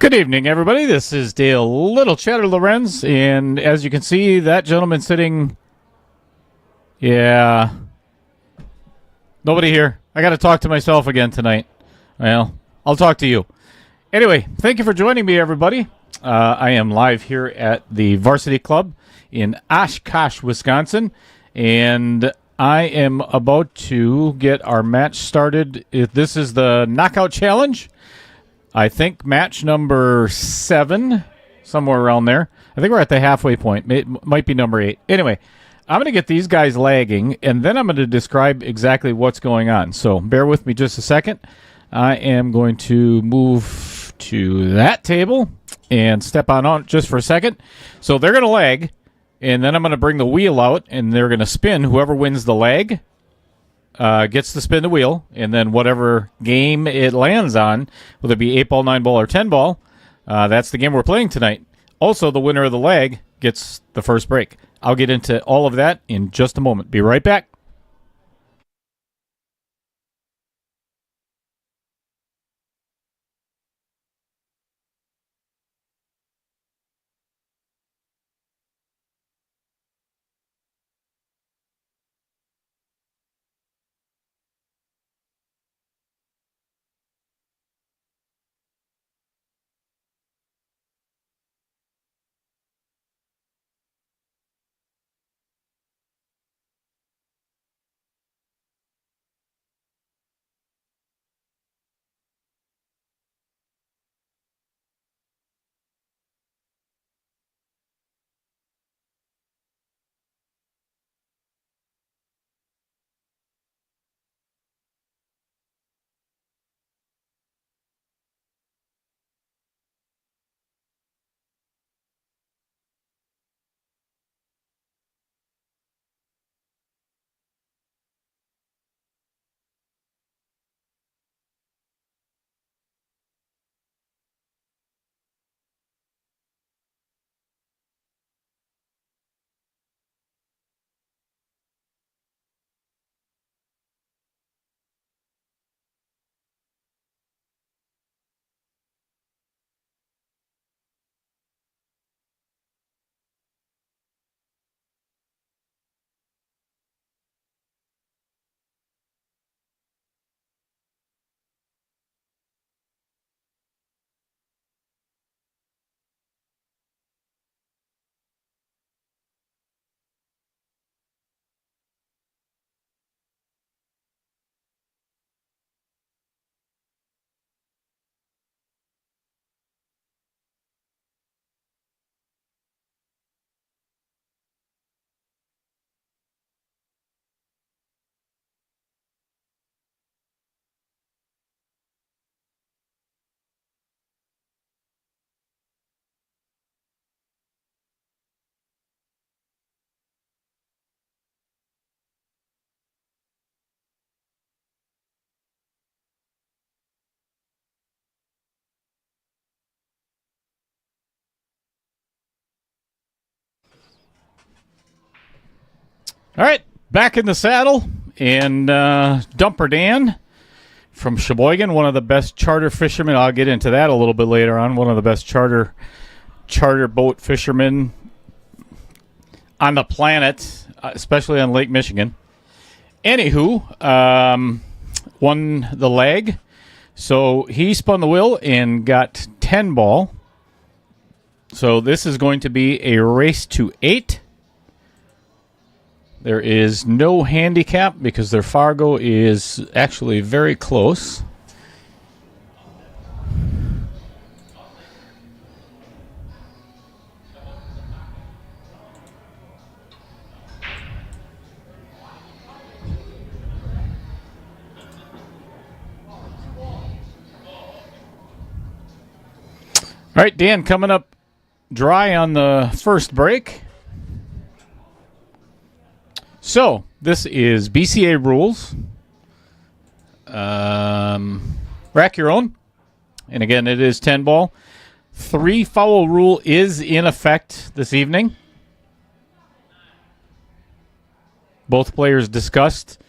Good evening, everybody. This is Dale Little Chatter Lorenz, and as you can see, that gentleman sitting, nobody here. I got to talk to myself again tonight. Well, I'll talk to you. Anyway, thank you for joining me, everybody. I am live here at the Varsity Club in Oshkosh, Wisconsin, and I am about to get our match started. This is the Knockout Challenge. I think match number 7, somewhere around there. I think we're at the halfway point. It might be number 8. Anyway, I'm going to get these guys lagging, and then I'm going to describe exactly what's going on. So bear with me just a second. I am going to move to that table and step on just for a second. So they're going to lag, and then I'm going to bring the wheel out, and they're going to spin. Whoever wins the lag gets to spin the wheel, and then whatever game it lands on, whether it be 8 ball, 9 ball, or 10 ball, that's the game we're playing tonight. Also, the winner of the leg gets the first break. I'll get into all of that in just a moment. Be right back. All right, back in the saddle, and Dumper Dan from Sheboygan, one of the best charter fishermen. I'll get into that a little bit later on. One of the best charter boat fishermen on the planet, especially on Lake Michigan. Anywho, won the leg, so he spun the wheel and got 10 ball. So this is going to be a race to 8. There is no handicap because their Fargo is actually very close. All right, Dan coming up dry on the first break. So, this is BCA rules. Rack your own. And again, it is 10 ball. 3 foul rule is in effect this evening. Both players discussed,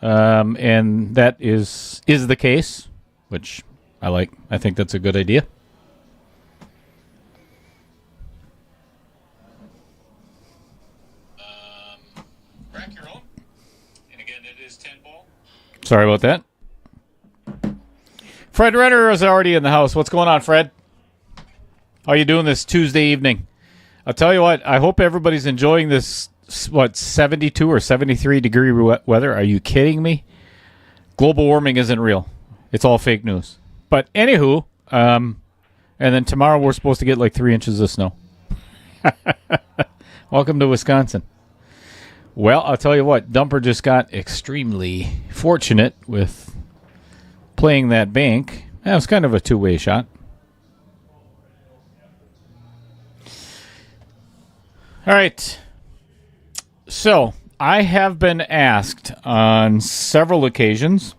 and that is the case, which I like. I think that's a good idea. Sorry about that. Fred Renner is already in the house. What's going on, Fred? How are you doing this Tuesday evening? I'll tell you what, I hope everybody's enjoying this, 72 or 73 degree weather. Are you kidding me? Global warming isn't real. It's all fake news. But anywho, and then tomorrow we're supposed to get like 3 inches of snow. Welcome to Wisconsin. Well, I'll tell you what, Dumper just got extremely fortunate with playing that bank. That was kind of a two-way shot. All right. So, I have been asked on several occasions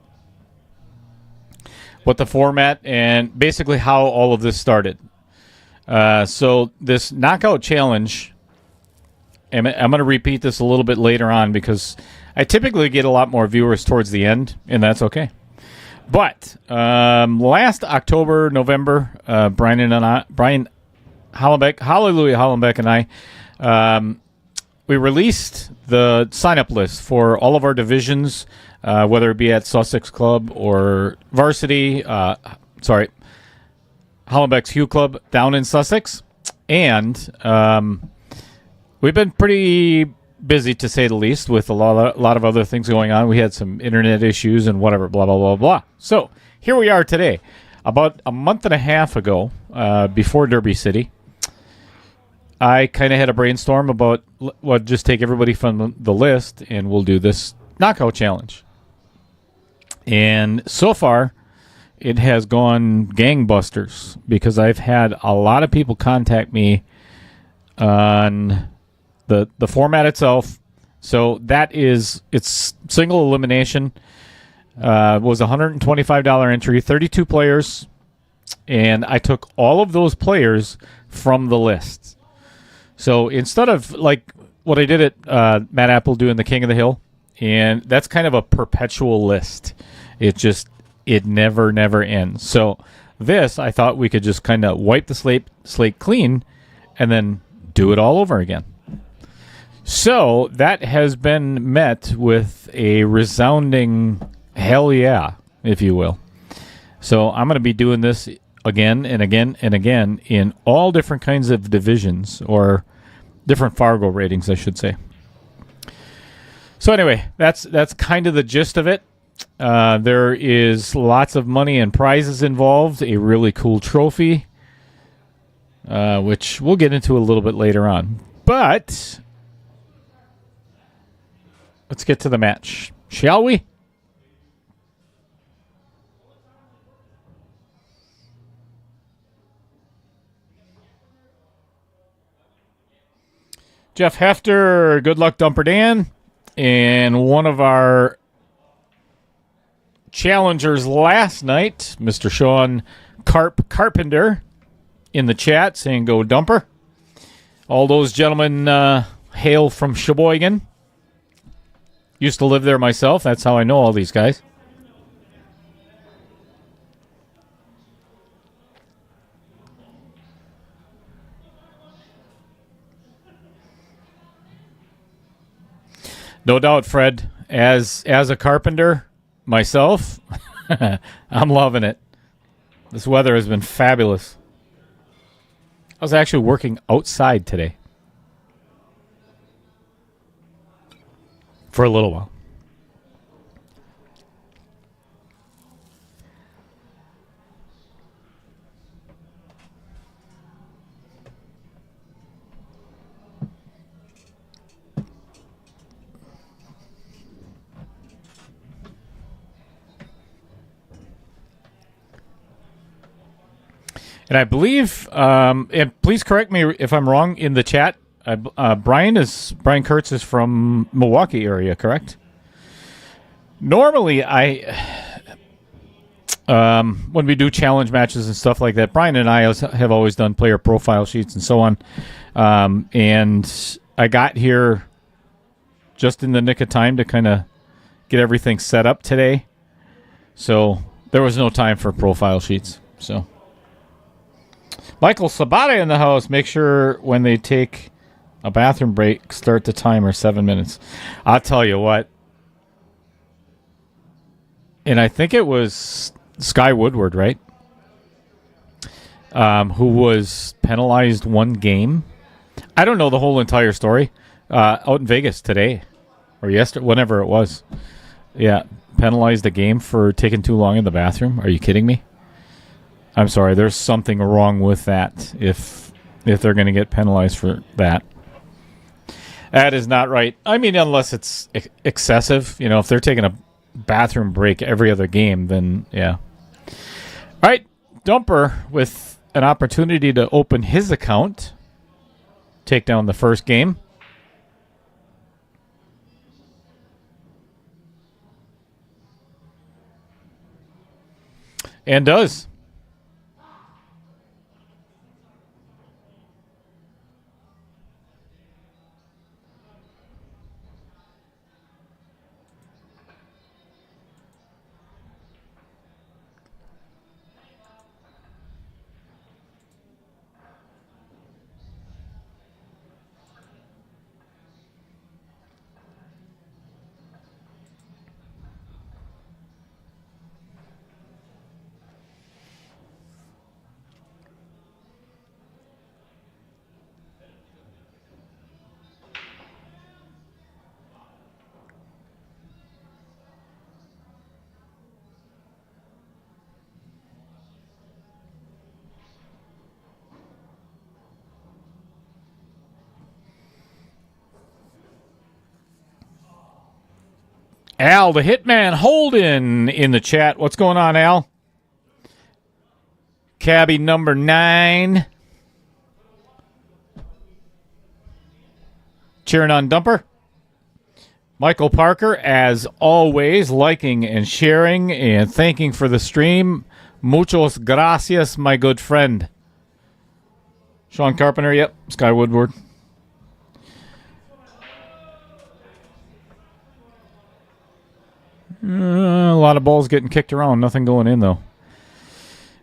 what the format and basically how all of this started. So, this knockout challenge, I'm going to repeat this a little bit later on because I typically get a lot more viewers towards the end, and that's okay. But last October, November, Brian Hollenbeck, Hallelujah Hollenbeck and I, we released the sign-up list for all of our divisions, whether it be at Sussex Club or Varsity, Hollenbeck's Hugh Club down in Sussex. And we've been pretty busy, to say the least, with a lot of other things going on. We had some internet issues and whatever, blah, blah, blah, blah. So here we are today. About a month and a half ago, before Derby City, I kind of had a brainstorm about what just take everybody from the list and we'll do this knockout challenge. And so far, it has gone gangbusters because I've had a lot of people contact me on the format itself. So that is, it's single elimination. Was a $125 entry, 32 players, and I took all of those players from the list. So instead of like what I did at Matt Apple doing the King of the Hill, and that's kind of a perpetual list. It never ends. So this, I thought we could just kind of wipe the slate clean and then do it all over again. So that has been met with a resounding hell yeah, if you will. So I'm going to be doing this again and again and again in all different kinds of divisions, or different Fargo ratings, I should say. So anyway, that's kind of the gist of it. There is lots of money and prizes involved, a really cool trophy, which we'll get into a little bit later on. But let's get to the match, shall we? Jeff Hefter, good luck, Dumper Dan. And one of our challengers last night, Mr. Sean Carpenter, in the chat saying go Dumper. All those gentlemen hail from Sheboygan. Used to live there myself. That's how I know all these guys. No doubt, Fred. As a carpenter myself, I'm loving it. This weather has been fabulous. I was actually working outside today for a little while. And I believe, and please correct me if I'm wrong in the chat, Brian Kurtz is from Milwaukee area, correct? Normally, when we do challenge matches and stuff like that, Brian and I have always done player profile sheets and so on. And I got here just in the nick of time to kind of get everything set up today. So there was no time for profile sheets. So Michael Sabata in the house. Make sure when they take a bathroom break, start the timer 7 minutes. I'll tell you what. and I think it was Sky Woodward, right? Who was penalized one game. I don't know the whole entire story. Out in Vegas today, or yesterday, whenever it was. Yeah, penalized a game for taking too long in the bathroom. Are you kidding me? I'm sorry. There's something wrong with that. If they're going to get penalized for that, that is not right. I mean, unless it's excessive. You know, if they're taking a bathroom break every other game, then yeah. All right, Dumper with an opportunity to open his account, take down the first game. And does. Al, the Hitman Holden in the chat. What's going on, Al? Cabby number 9. Cheering on Dumper. Michael Parker, as always, liking and sharing and thanking for the stream. Muchos gracias, my good friend. Sean Carpenter, yep. Sky Woodward. A lot of balls getting kicked around. Nothing going in, though.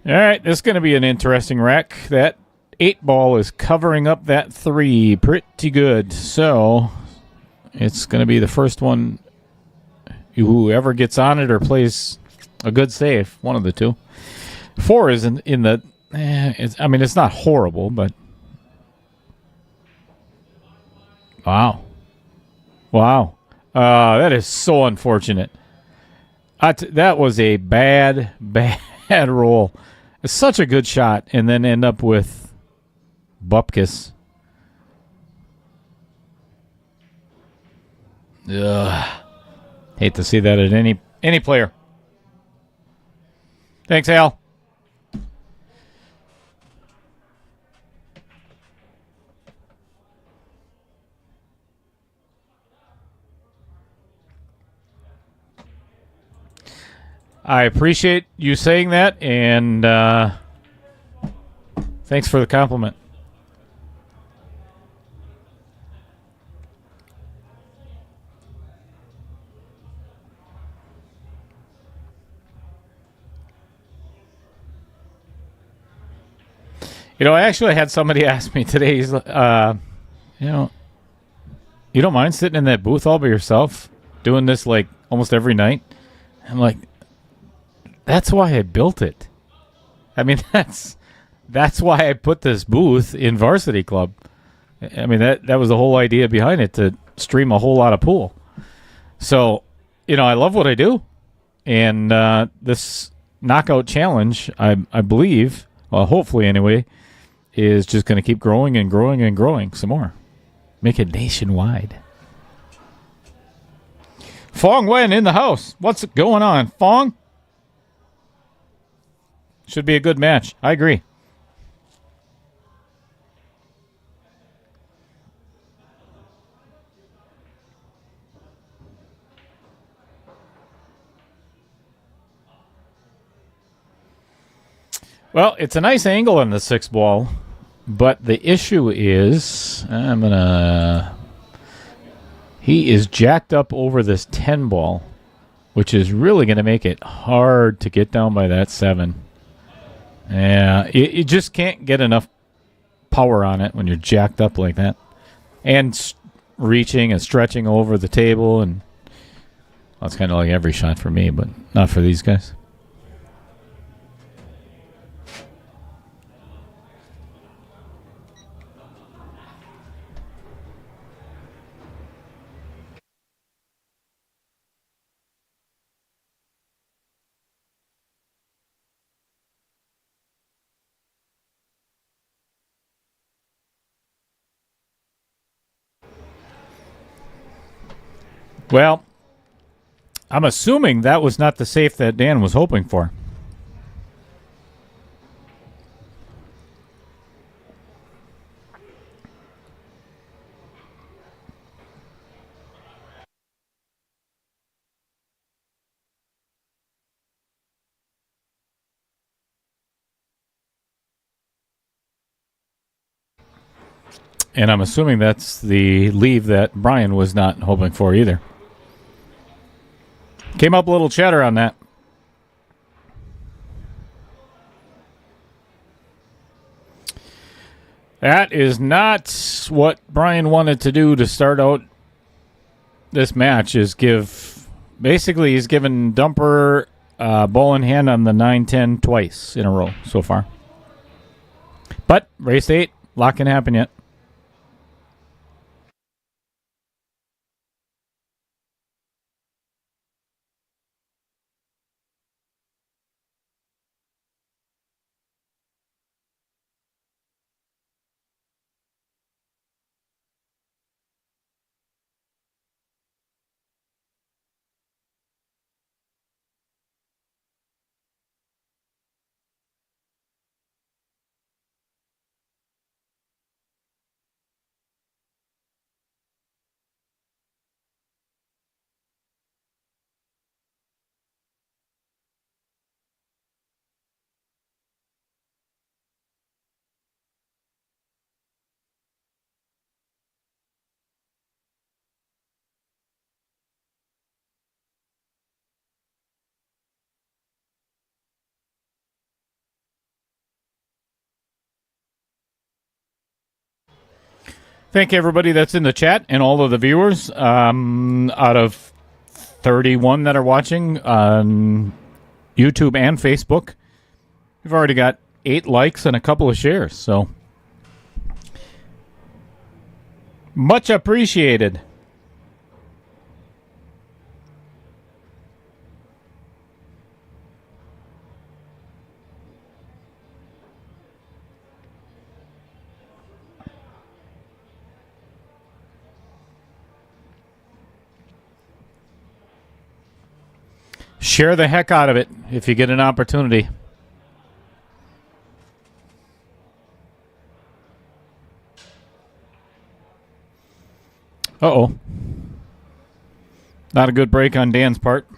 All right, this is going to be an interesting wreck. That 8 ball is covering up that 3 pretty good. So it's going to be the first one. Whoever gets on it or plays a good save, one of the two. 4 is in the... it's not horrible, but... Wow. That is so unfortunate. That was a bad roll. It's such a good shot, and then end up with Bupkis. Ugh. Hate to see that at any player. Thanks, Al. I appreciate you saying that, and thanks for the compliment. You know, I actually had somebody ask me today, you don't mind sitting in that booth all by yourself, doing this like almost every night? I'm like, that's why I built it. I mean, that's why I put this booth in Varsity Club. I mean, that was the whole idea behind it, to stream a whole lot of pool. So, I love what I do. And this knockout challenge, I believe, well, hopefully anyway, is just going to keep growing and growing and growing some more. Make it nationwide. Fong Wen in the house. What's going on, Fong? Should be a good match. I agree. Well, it's a nice angle on the 6 ball, but the issue is he is jacked up over this 10 ball, which is really going to make it hard to get down by that 7. Yeah, you just can't get enough power on it when you're jacked up like that. And reaching and stretching over the table. And Well, it's kind of like every shot for me, but not for these guys. Well, I'm assuming that was not the safe that Dan was hoping for. And I'm assuming that's the leave that Brian was not hoping for either. Came up a little chatter on that. That is not what Brian wanted to do to start out this match. Is give basically he's given Dumper ball in hand on the 9-10 twice in a row so far. But race 8, lot can happen yet. Thank everybody that's in the chat and all of the viewers. Out of 31 that are watching on YouTube and Facebook, we've already got 8 likes and a couple of shares. So much appreciated. Share the heck out of it if you get an opportunity. Uh-oh. Not a good break on Dan's part.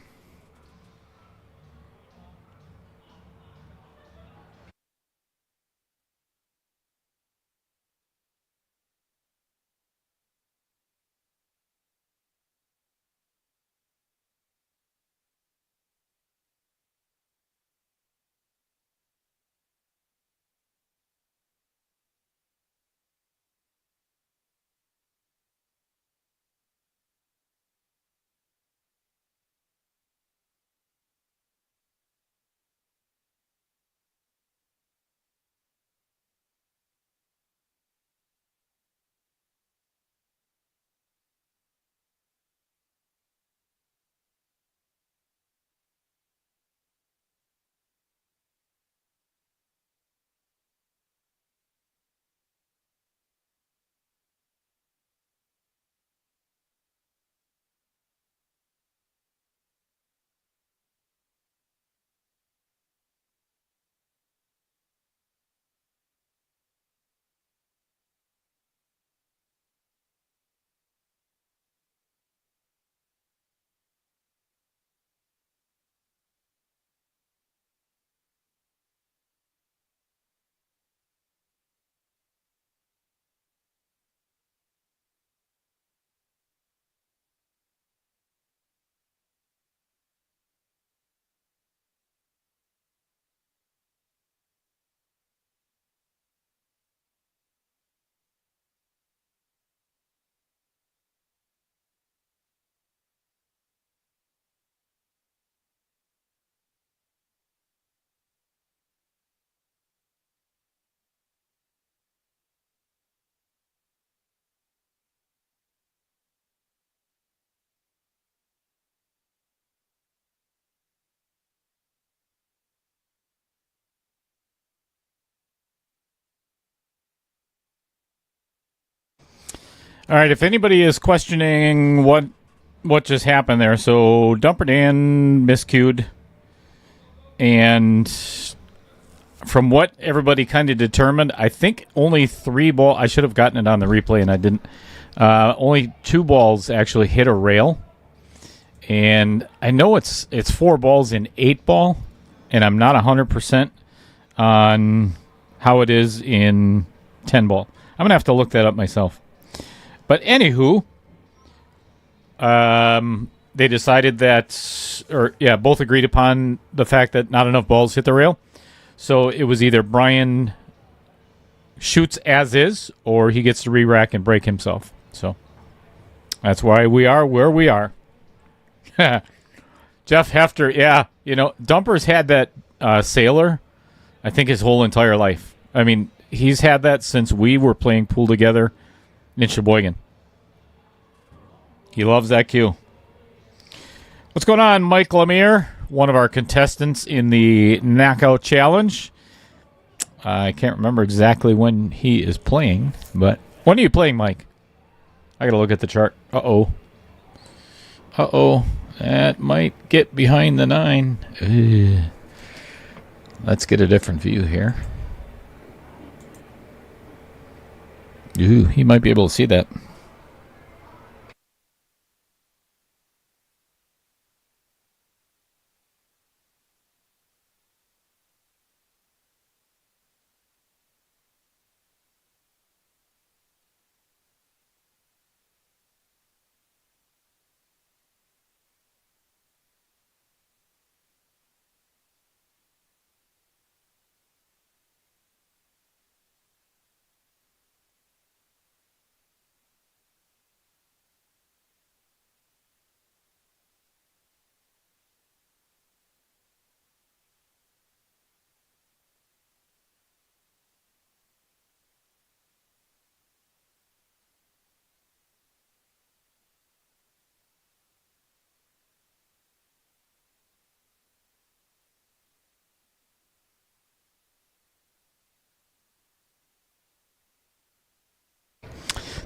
All right, if anybody is questioning what just happened there, so Dumper Dan miscued, and from what everybody kind of determined, I think only 3 balls. I should have gotten it on the replay, and I didn't. Only 2 balls actually hit a rail, and I know it's 4 balls in 8 ball, and I'm not 100% on how it is in 10 ball. I'm gonna have to look that up myself. But anywho, they decided that, both agreed upon the fact that not enough balls hit the rail. So it was either Brian shoots as is, or he gets to re-rack and break himself. So that's why we are where we are. Jeff Hefter, yeah, Dumper's had that sailor, I think, his whole entire life. I mean, he's had that since we were playing pool together in Sheboygan. He loves that cue. What's going on, Mike Lemire, one of our contestants in the Knockout Challenge? I can't remember exactly when he is playing, but when are you playing, Mike? I got to look at the chart. Uh-oh. That might get behind the 9. Ugh. Let's get a different view here. Ooh, he might be able to see that.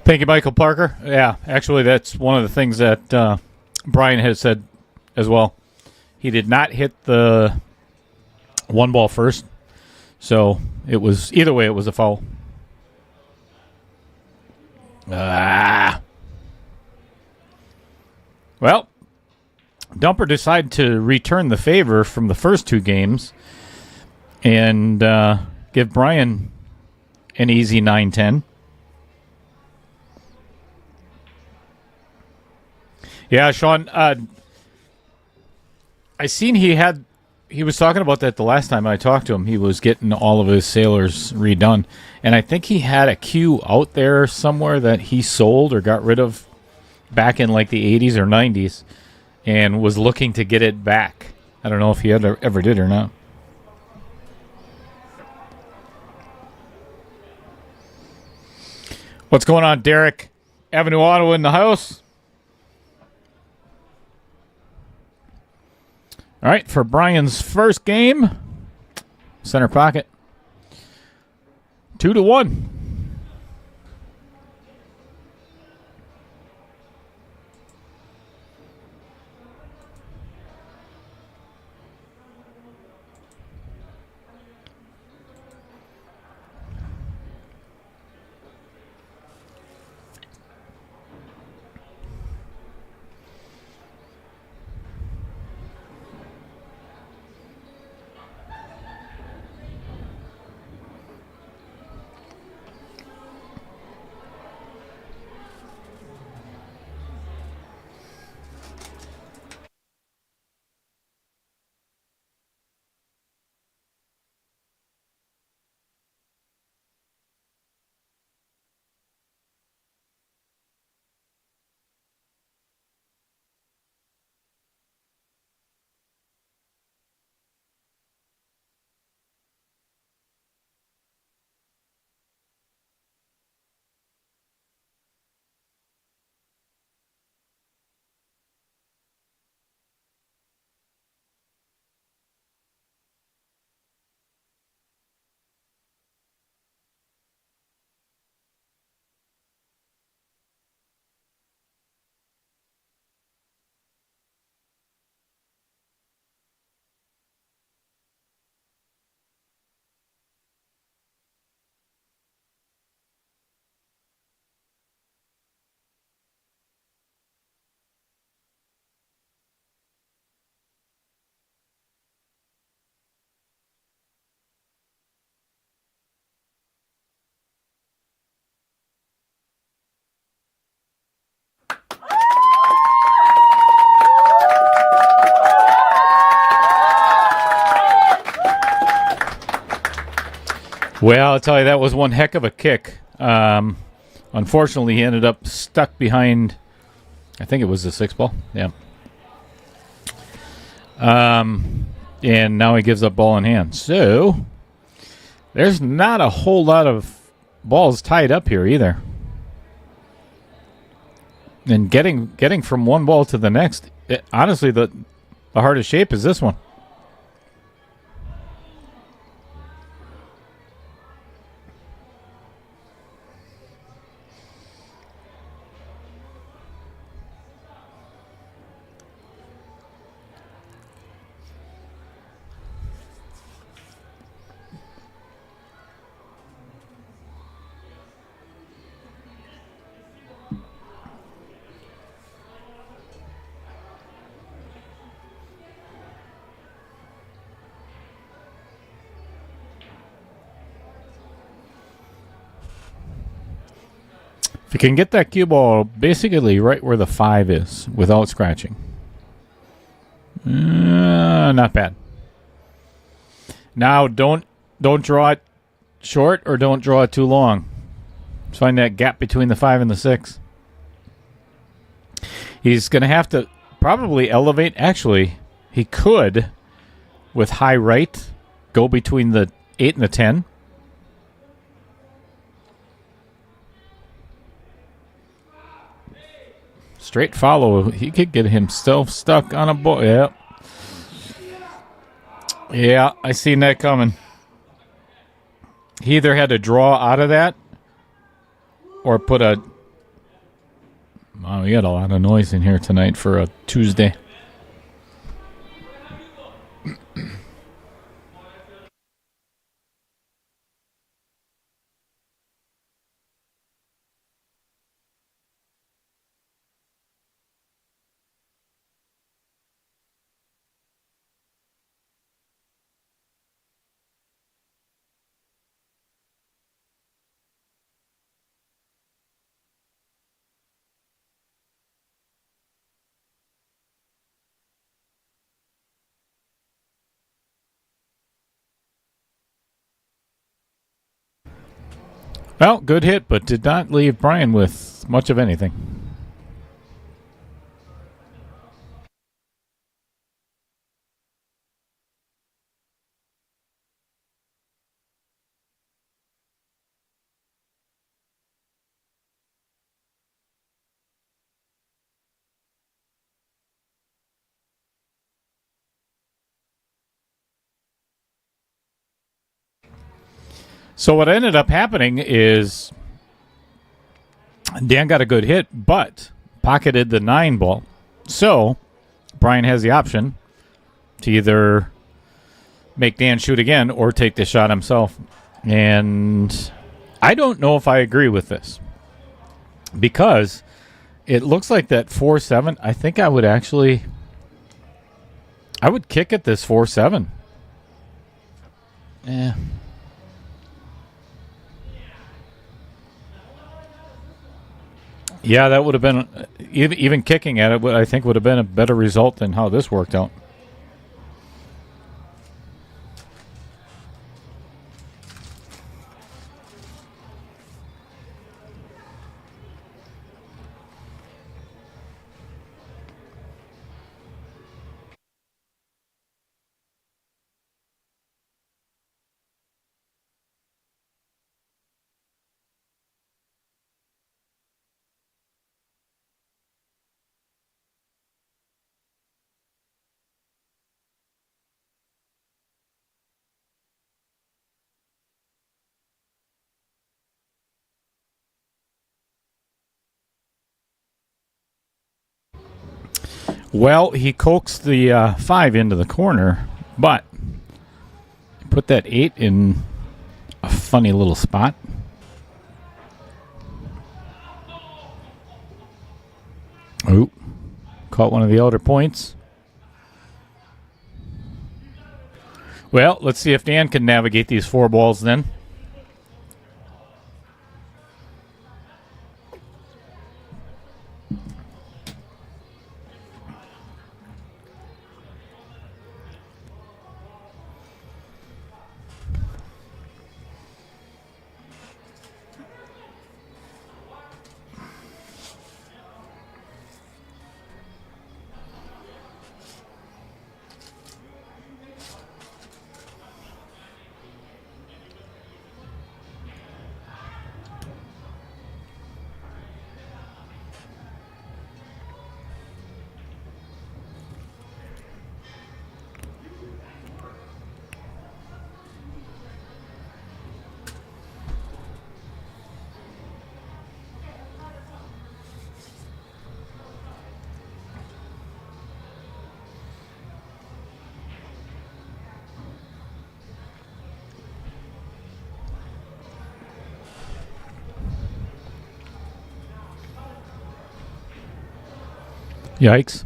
Thank you, Michael Parker. Yeah, actually, that's one of the things that Brian has said as well. He did not hit the 1 ball first, so it was either way. It was a foul. Well, Dumper decided to return the favor from the first 2 games and give Brian an easy 9-10. Yeah, Sean, I seen he was talking about that the last time I talked to him. He was getting all of his sailors redone. And I think he had a cue out there somewhere that he sold or got rid of back in like the 80s or 90s and was looking to get it back. I don't know if he ever did or not. What's going on, Derek? Avenue Auto in the house. All right, for Brian's first game, center pocket, 2-1. Well, I'll tell you, that was one heck of a kick. Unfortunately, he ended up stuck behind, I think it was the 6 ball. Yeah. And now he gives up ball in hand. So there's not a whole lot of balls tied up here either. And getting from one ball to the next, honestly, the hardest shape is this one. If you can get that cue ball basically right where the 5 is without scratching. Not bad. Now don't draw it short or don't draw it too long. Just find that gap between the 5 and the 6. He's going to have to probably elevate. Actually, he could, with high right, go between the 8 and the 10. Straight follow. He could get himself stuck on a ball. Yeah. Yeah, I seen that coming. He either had to draw out of that or put a... Wow, we got a lot of noise in here tonight for a Tuesday. Well, good hit, but did not leave Brian with much of anything. So what ended up happening is Dan got a good hit, but pocketed the 9 ball. So Brian has the option to either make Dan shoot again or take the shot himself. And I don't know if I agree with this because it looks like that 4-7. I think I would kick at this 4-7. Yeah. Yeah, that would have been, even kicking at it, I think would have been a better result than how this worked out. Well, he coaxed the 5 into the corner, but put that 8 in a funny little spot. Ooh, caught one of the outer points. Well, let's see if Dan can navigate these 4 balls then. Yikes.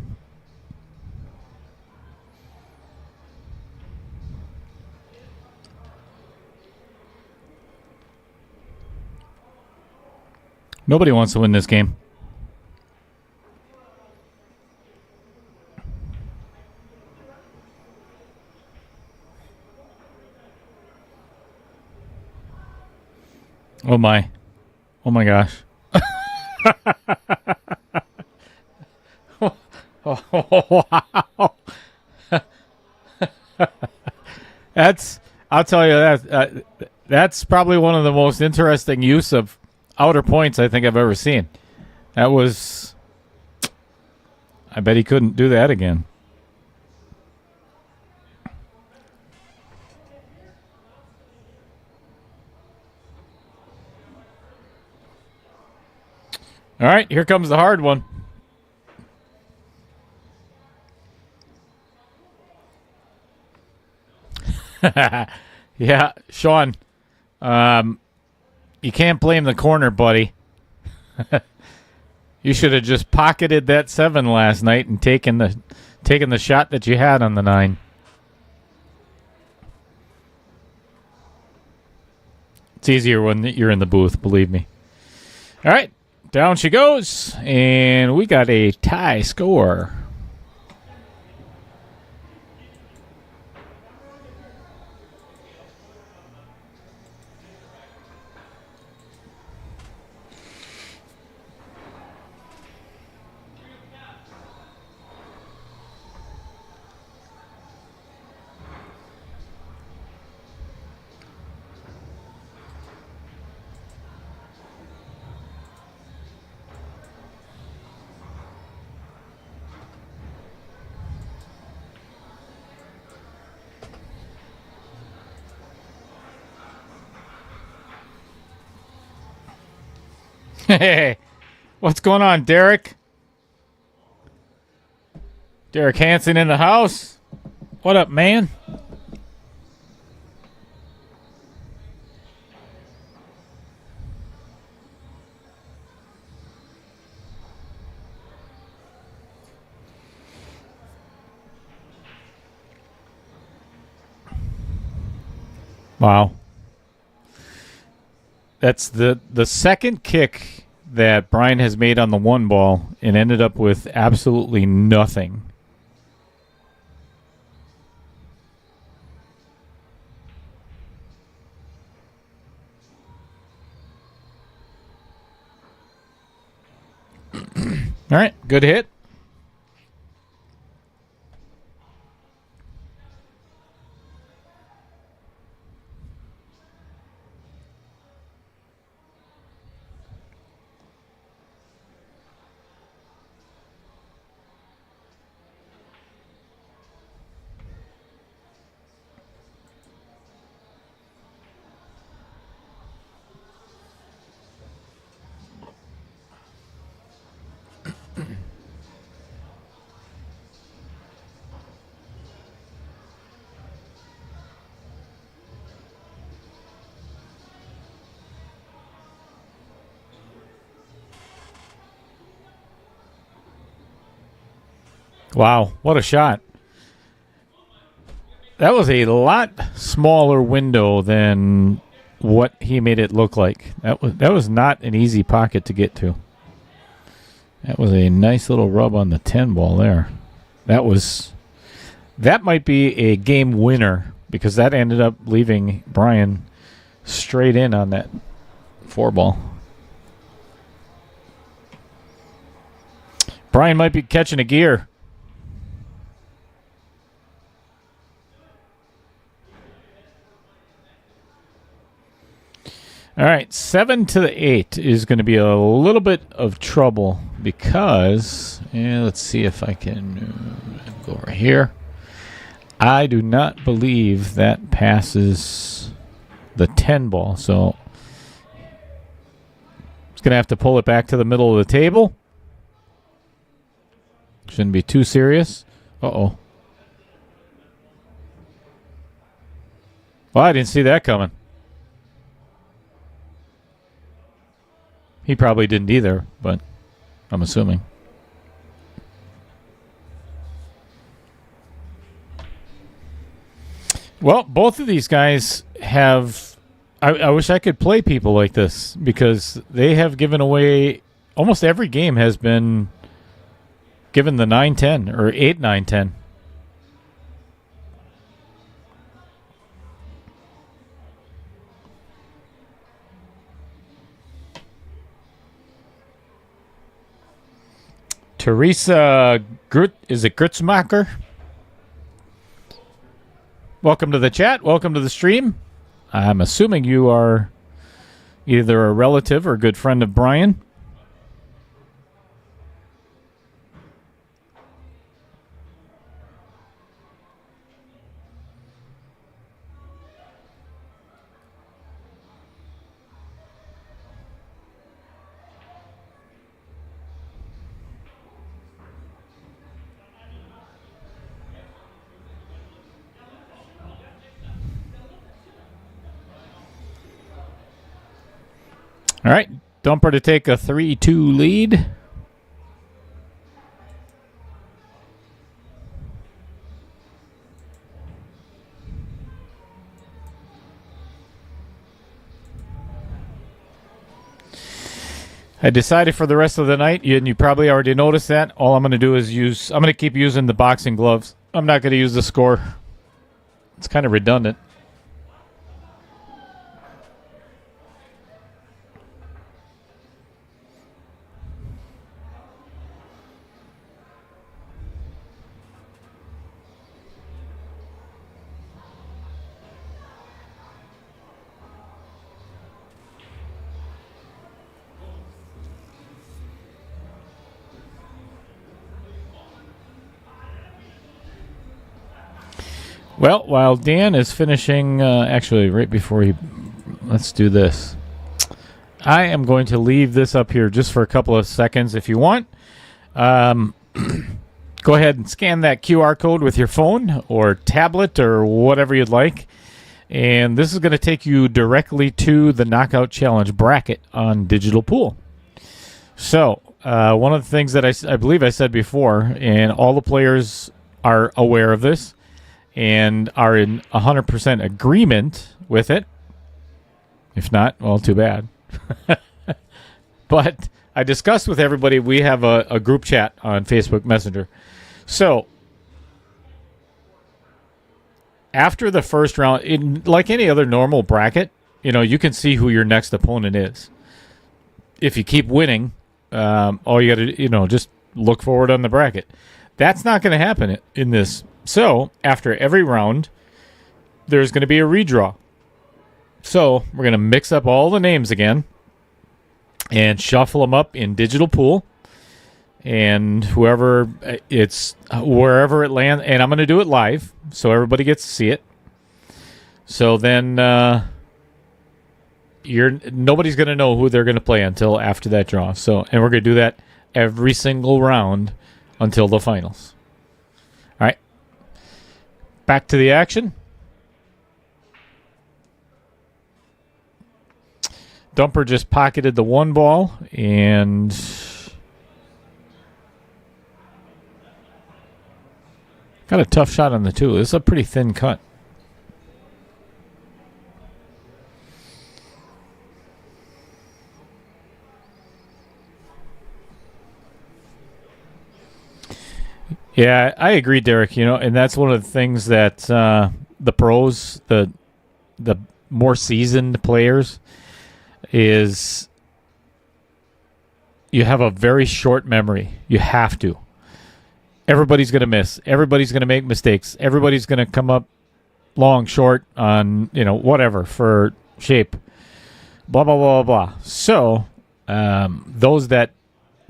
Nobody wants to win this game. Oh my. Oh my gosh. Oh, wow. I'll tell you that's probably one of the most interesting use of outer points I think I've ever seen. That was, I bet he couldn't do that again. All right, here comes the hard one. Yeah, Sean, you can't blame the corner, buddy. You should have just pocketed that 7 last night and taken the shot that you had on the 9. It's easier when you're in the booth, believe me. All right, down she goes, and we got a tie score. Hey, what's going on, Derek? Derek Hansen in the house. What up, man? Wow. That's the second kick that Brian has made on the 1 ball and ended up with absolutely nothing. All right, good hit. Wow, what a shot. That was a lot smaller window than what he made it look like. That was not an easy pocket to get to. That was a nice little rub on the 10 ball there. That might be a game winner because that ended up leaving Brian straight in on that 4 ball. Brian might be catching a gear. All right, 7 to the 8 is going to be a little bit of trouble because, let's see if I can go over here. I do not believe that passes the 10 ball, so he's going to have to pull it back to the middle of the table. Shouldn't be too serious. Uh-oh. Well, I didn't see that coming. He probably didn't either, but I'm assuming. Well, both of these guys have. I wish I could play people like this because they have given away almost every game has been given the 9-10 or 8-9-10. Teresa is it Grutzmacher? Welcome to the chat. Welcome to the stream. I'm assuming you are either a relative or a good friend of Brian. All right, Dumper to take a 3-2 lead. I decided for the rest of the night, and you probably already noticed that, all I'm going to do is I'm going to keep using the boxing gloves. I'm not going to use the score. It's kind of redundant. Well, while Dan is finishing, actually, right before let's do this. I am going to leave this up here just for a couple of seconds if you want. Go ahead and scan that QR code with your phone or tablet or whatever you'd like. And this is going to take you directly to the Knockout Challenge bracket on Digital Pool. So, one of the things that I believe I said before, and all the players are aware of this, and are in 100% agreement with it. If not, well, too bad. But I discussed with everybody, we have a group chat on Facebook Messenger. So, after the first round, like any other normal bracket, you can see who your next opponent is. If you keep winning, all you got to, just look forward on the bracket. That's not going to happen in this. So, after every round, there's going to be a redraw. So, we're going to mix up all the names again and shuffle them up in Digital Pool. And wherever it lands, and I'm going to do it live so everybody gets to see it. So then nobody's going to know who they're going to play until after that draw. So, and we're going to do that every single round until the finals. All right. Back to the action. Dumper just pocketed the one ball and got a tough shot on the two. This is a pretty thin cut. Yeah, I agree, Derek. And that's one of the things that the pros, the more seasoned players, is you have a very short memory. You have to. Everybody's going to miss. Everybody's going to make mistakes. Everybody's going to come up long, short on, whatever for shape. Blah, blah, blah, blah. So those that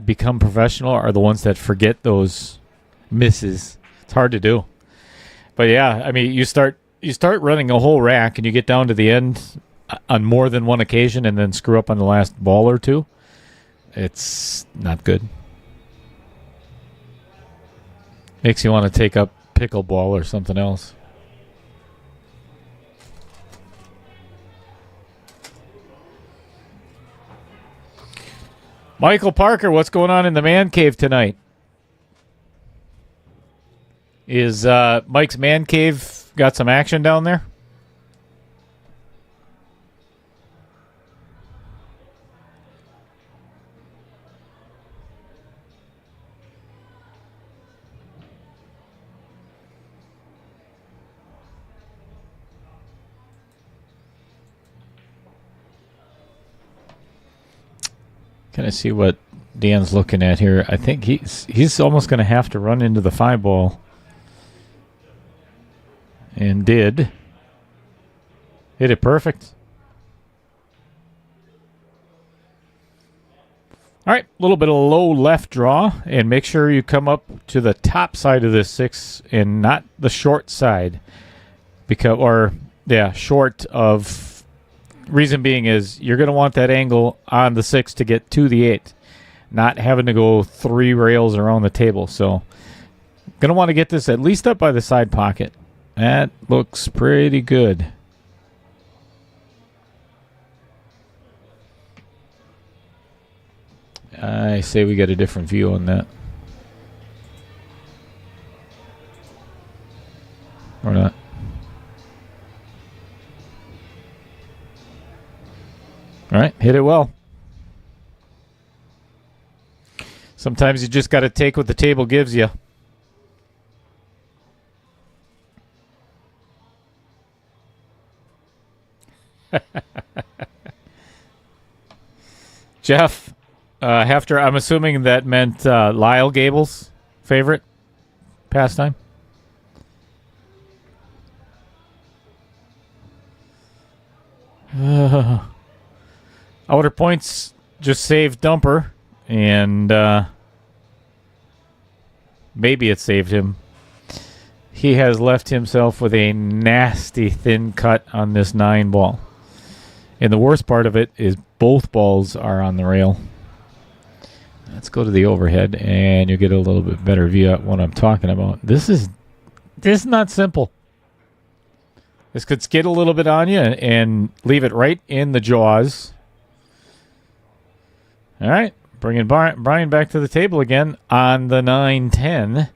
become professional are the ones that forget those misses. It's hard to do. But yeah, I mean, you start running a whole rack and you get down to the end on more than one occasion and then screw up on the last ball or two. It's not good. Makes you want to take up pickleball or something else. Michael Parker, what's going on in the man cave tonight? Is Mike's man cave got some action down there? Can I see what Dan's looking at here? I think he's almost going to have to run into the 5 ball. And did. Hit it perfect. All right, a little bit of low left draw, and make sure you come up to the top side of this 6 and not the short side. Short of... Reason being is you're going to want that angle on the 6 to get to the 8, not having to go 3 rails around the table. So going to want to get this at least up by the side pocket. That looks pretty good. I say we get a different view on that. Or not. All right, hit it well. Sometimes you just got to take what the table gives you. Jeff, after I'm assuming that meant Lyle Gable's favorite pastime. Outer points just saved Dumper, and maybe it saved him. He has left himself with a nasty thin cut on this 9 ball. And the worst part of it is both balls are on the rail. Let's go to the overhead, and you'll get a little bit better view at what I'm talking about. This is not simple. This could skid a little bit on you and leave it right in the jaws. All right, bringing Brian back to the table again on the 9-10.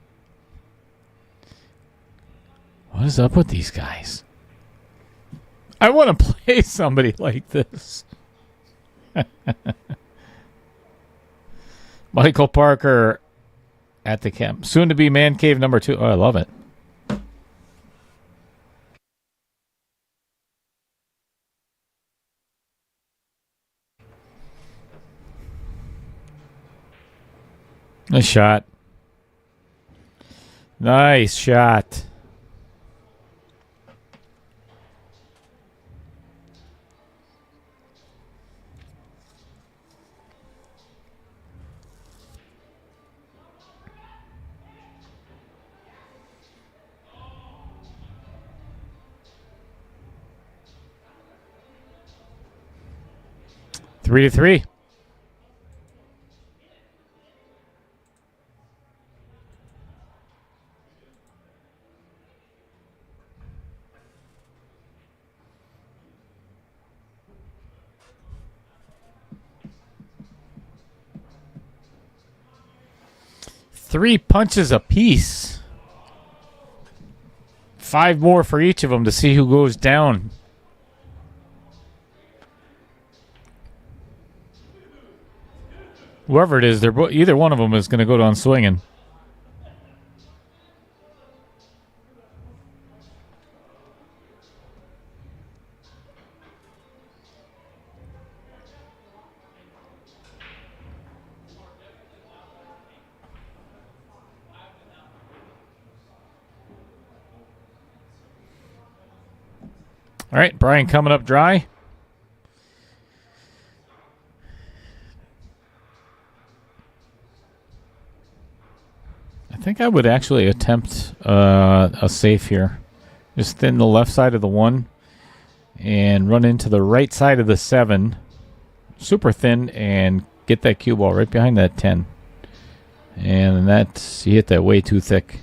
What is up with these guys? I want to play somebody like this. Michael Parker at the camp. Soon to be Man Cave number 2. Oh, I love it. Nice shot. Nice shot. Three to three. Three punches apiece. 5 more for each of them to see who goes down. Whoever it is, either one of them is going to go down swinging. All right, Brian coming up dry. I think I would actually attempt a safe here. Just thin the left side of the 1 and run into the right side of the 7. Super thin and get that cue ball right behind that 10. And you hit that way too thick.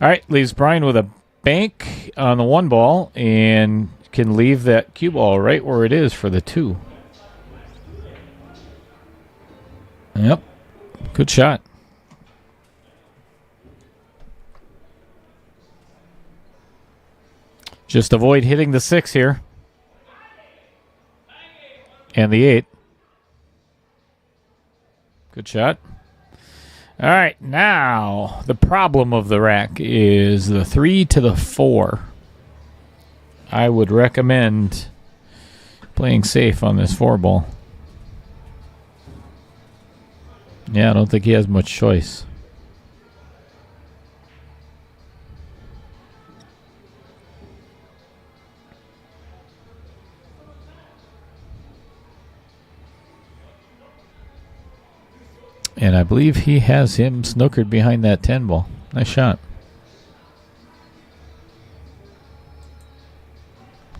All right, leaves Brian with a bank on the 1 ball and can leave that cue ball right where it is for the 2. Yep. Good shot. Just avoid hitting the 6 here. And the 8. Good shot. All right, now the problem of the rack is the 3 to the 4. I would recommend playing safe on this 4 ball. Yeah, I don't think he has much choice. And I believe he has him snookered behind that 10 ball. Nice shot.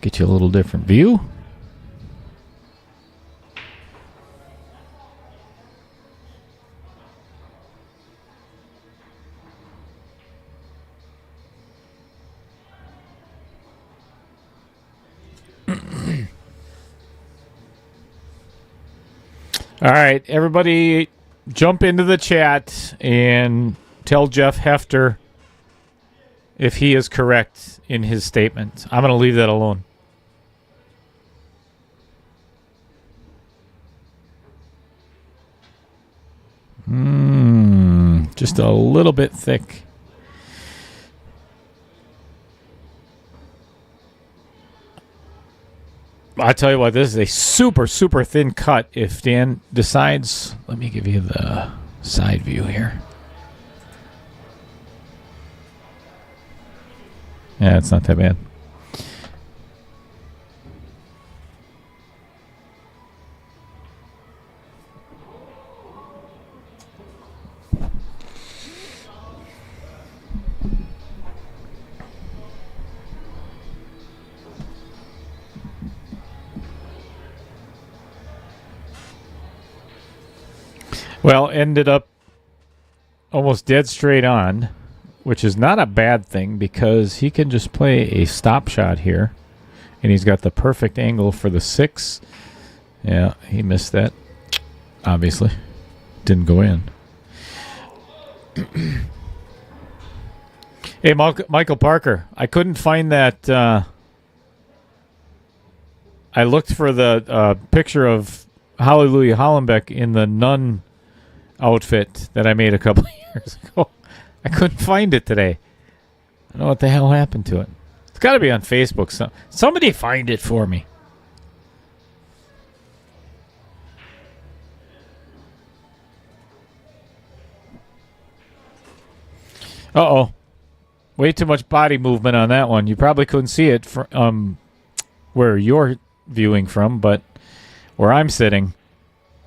Get you a little different view. All right, everybody jump into the chat and tell Jeff Hefter if he is correct in his statement. I'm going to leave that alone. Just a little bit thick. I tell you what, this is a super, super thin cut. If Dan decides, let me give you the side view here. Yeah, it's not that bad. Well, ended up almost dead straight on, which is not a bad thing because he can just play a stop shot here, and he's got the perfect angle for the 6. Yeah, he missed that, obviously. Didn't go in. Hey, Michael Parker, I couldn't find that. I looked for the picture of Hallelujah Hollenbeck in the nun outfit that I made a couple of years ago. I couldn't find it today. I don't know what the hell happened to it. It's got to be on Facebook. Somebody find it for me. Uh-oh. Way too much body movement on that one. You probably couldn't see it from where you're viewing from, but where I'm sitting,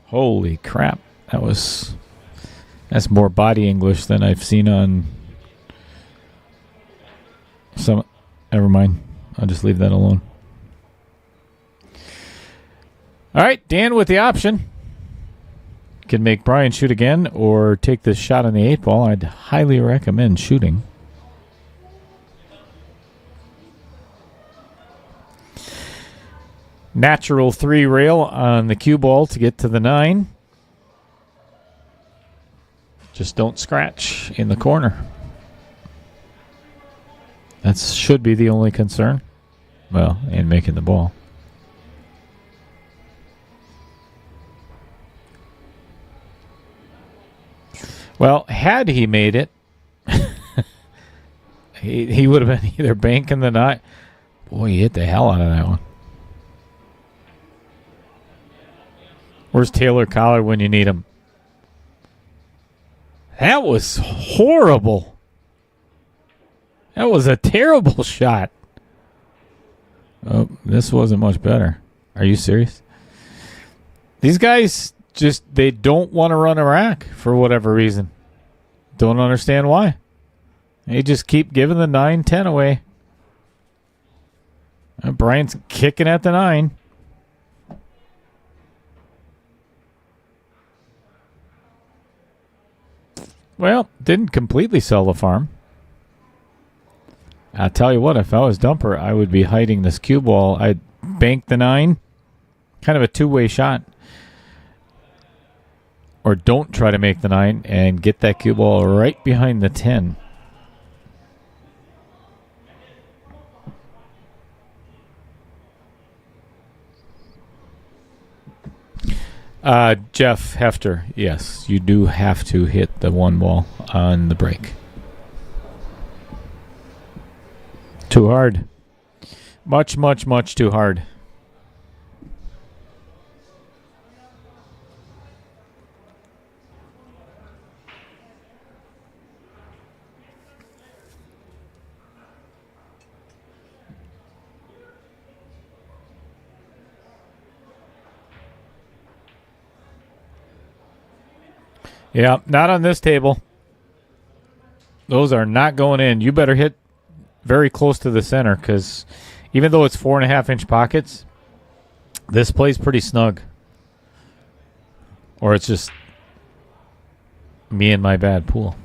holy crap. That's more body English than I've seen on some. Never mind. I'll just leave that alone. All right, Dan with the option. Can make Brian shoot again or take this shot on the 8 ball. I'd highly recommend shooting. Natural 3 rail on the cue ball to get to the 9. Just don't scratch in the corner. That should be the only concern. Well, and making the ball. Well, had he made it, he would have been either banking the 9. Boy, he hit the hell out of that one. Where's Taylor Collar when you need him? That was horrible. That was a terrible shot. Oh, this wasn't much better. Are you serious? These guys they don't want to run a rack for whatever reason. Don't understand why. They just keep giving the 9-10 away. Brian's kicking at the 9. Well, didn't completely sell the farm. I'll tell you what, if I was Dumper, I would be hiding this cue ball. I'd bank the 9. Kind of a two-way shot. Or don't try to make the 9 and get that cue ball right behind the 10. Jeff Hefter, yes, you do have to hit the one ball on the break. Too hard. Much, much, much too hard. Yeah, not on this table. Those are not going in. You better hit very close to the center because even though it's 4.5-inch pockets, this plays pretty snug. Or it's just me and my bad pool.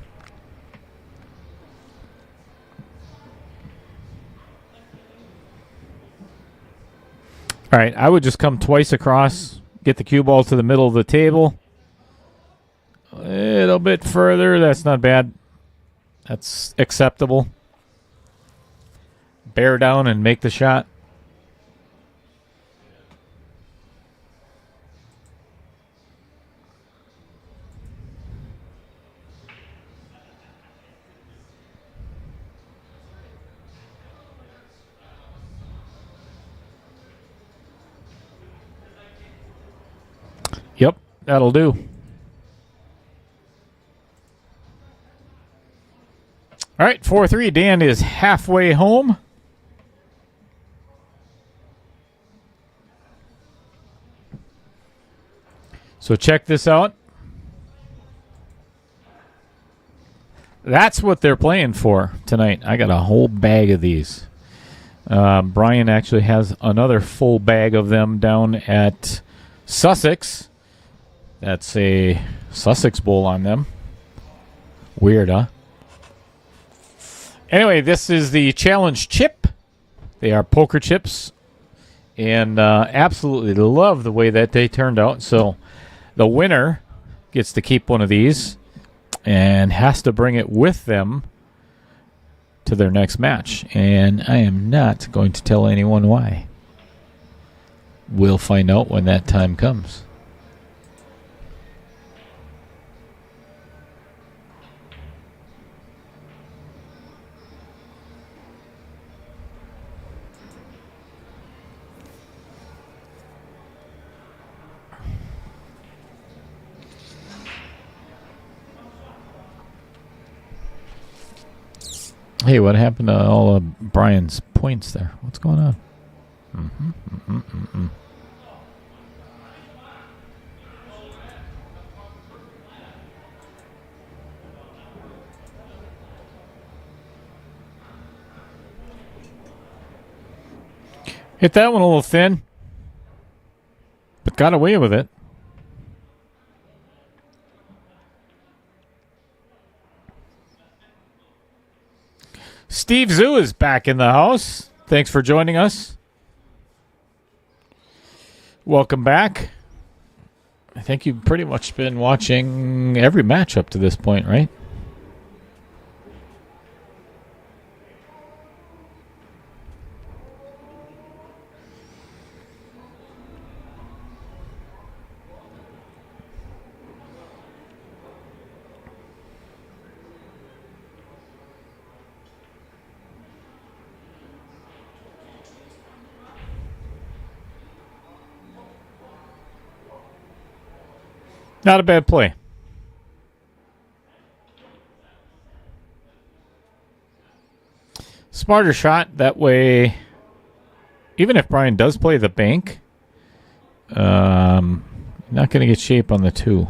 All right, I would just come twice across, get the cue ball to the middle of the table. A little bit further. That's not bad. That's acceptable. Bear down and make the shot. Yep, that'll do. All right, 4-3. Dan is halfway home. So check this out. That's what they're playing for tonight. I got a whole bag of these. Brian actually has another full bag of them down at Sussex. That's a Sussex Bowl on them. Weird, huh? Anyway, this is the challenge chip. They are poker chips. And absolutely love the way that they turned out. So the winner gets to keep one of these and has to bring it with them to their next match. And I am not going to tell anyone why. We'll find out when that time comes. Hey, what happened to all of Brian's points there? What's going on? Hit that one a little thin, but got away with it. Steve Zoo is back in the house. Thanks for joining us. Welcome back. I think you've pretty much been watching every match up to this point, right? Not a bad play. Smarter shot. That way, even if Brian does play the bank, not going to get shape on the two.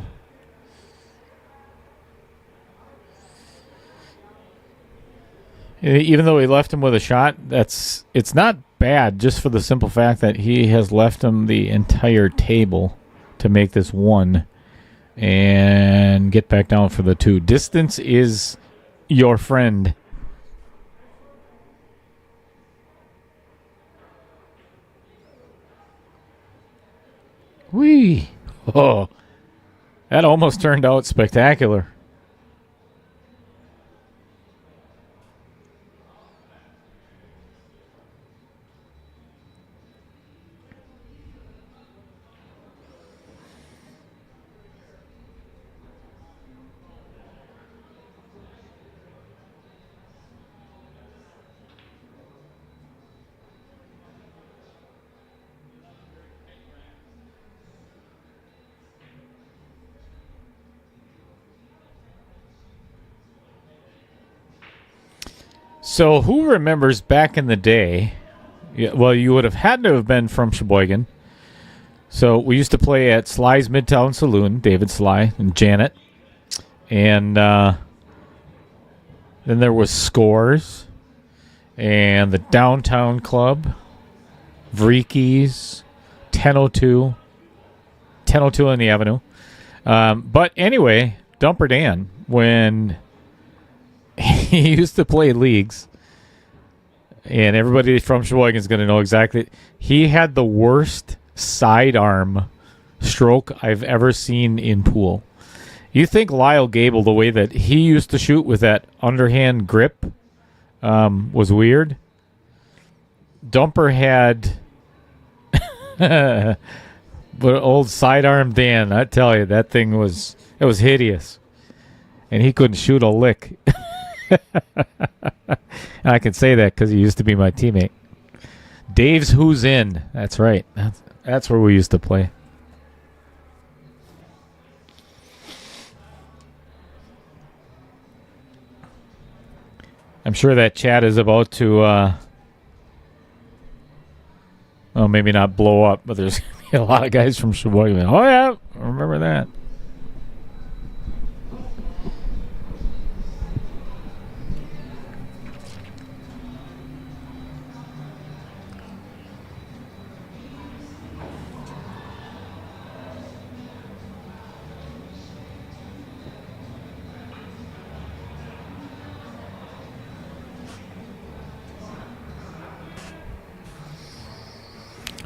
Even though he left him with a shot, it's not bad just for the simple fact that he has left him the entire table to make this one. And get back down for the two. Distance is your friend. Whee! Oh, that almost turned out spectacular. So who remembers back in the day? Well, you would have had to have been from Sheboygan. So we used to play at Sly's Midtown Saloon, David Sly and Janet. And then there was Scores and the Downtown Club, Vreekies, 1002 on the Avenue. But anyway, Dumper Dan, when he used to play leagues, and everybody from Sheboygan is going to know exactly, he had the worst sidearm stroke I've ever seen in pool. You think Lyle Gable, the way that he used to shoot with that underhand grip, was weird? Dumper had but old sidearm Dan, I tell you, that thing was hideous. And he couldn't shoot a lick. And I can say that because he used to be my teammate. Dave's Who's In. That's right. That's where we used to play. I'm sure that chat is about to, well, maybe not blow up, but there's going to be a lot of guys from Sheboygan. Oh, yeah, I remember that.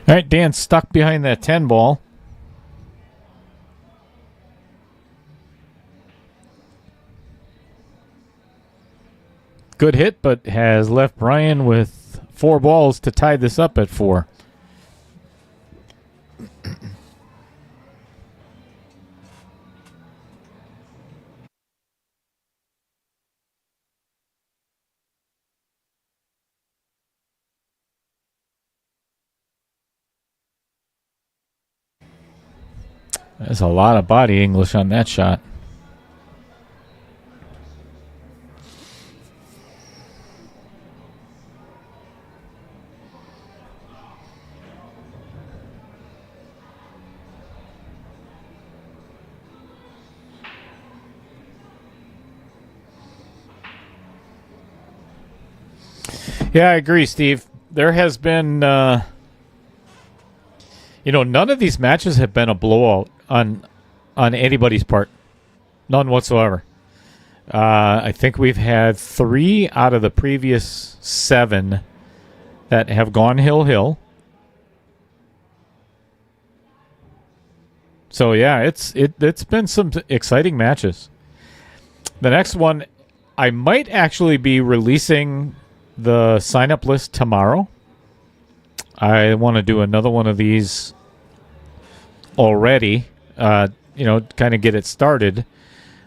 All right, Dan's stuck behind that 10 ball. Good hit, but has left Brian with 4 balls to tie this up at 4. There's a lot of body English on that shot. Yeah, I agree, Steve. There has been, none of these matches have been a blowout on anybody's part. None whatsoever. I think we've had 3 out of the previous 7 that have gone hill. So yeah, it's been some exciting matches. The next one, I might actually be releasing the sign-up list tomorrow. I want to do another one of these already, kind of get it started.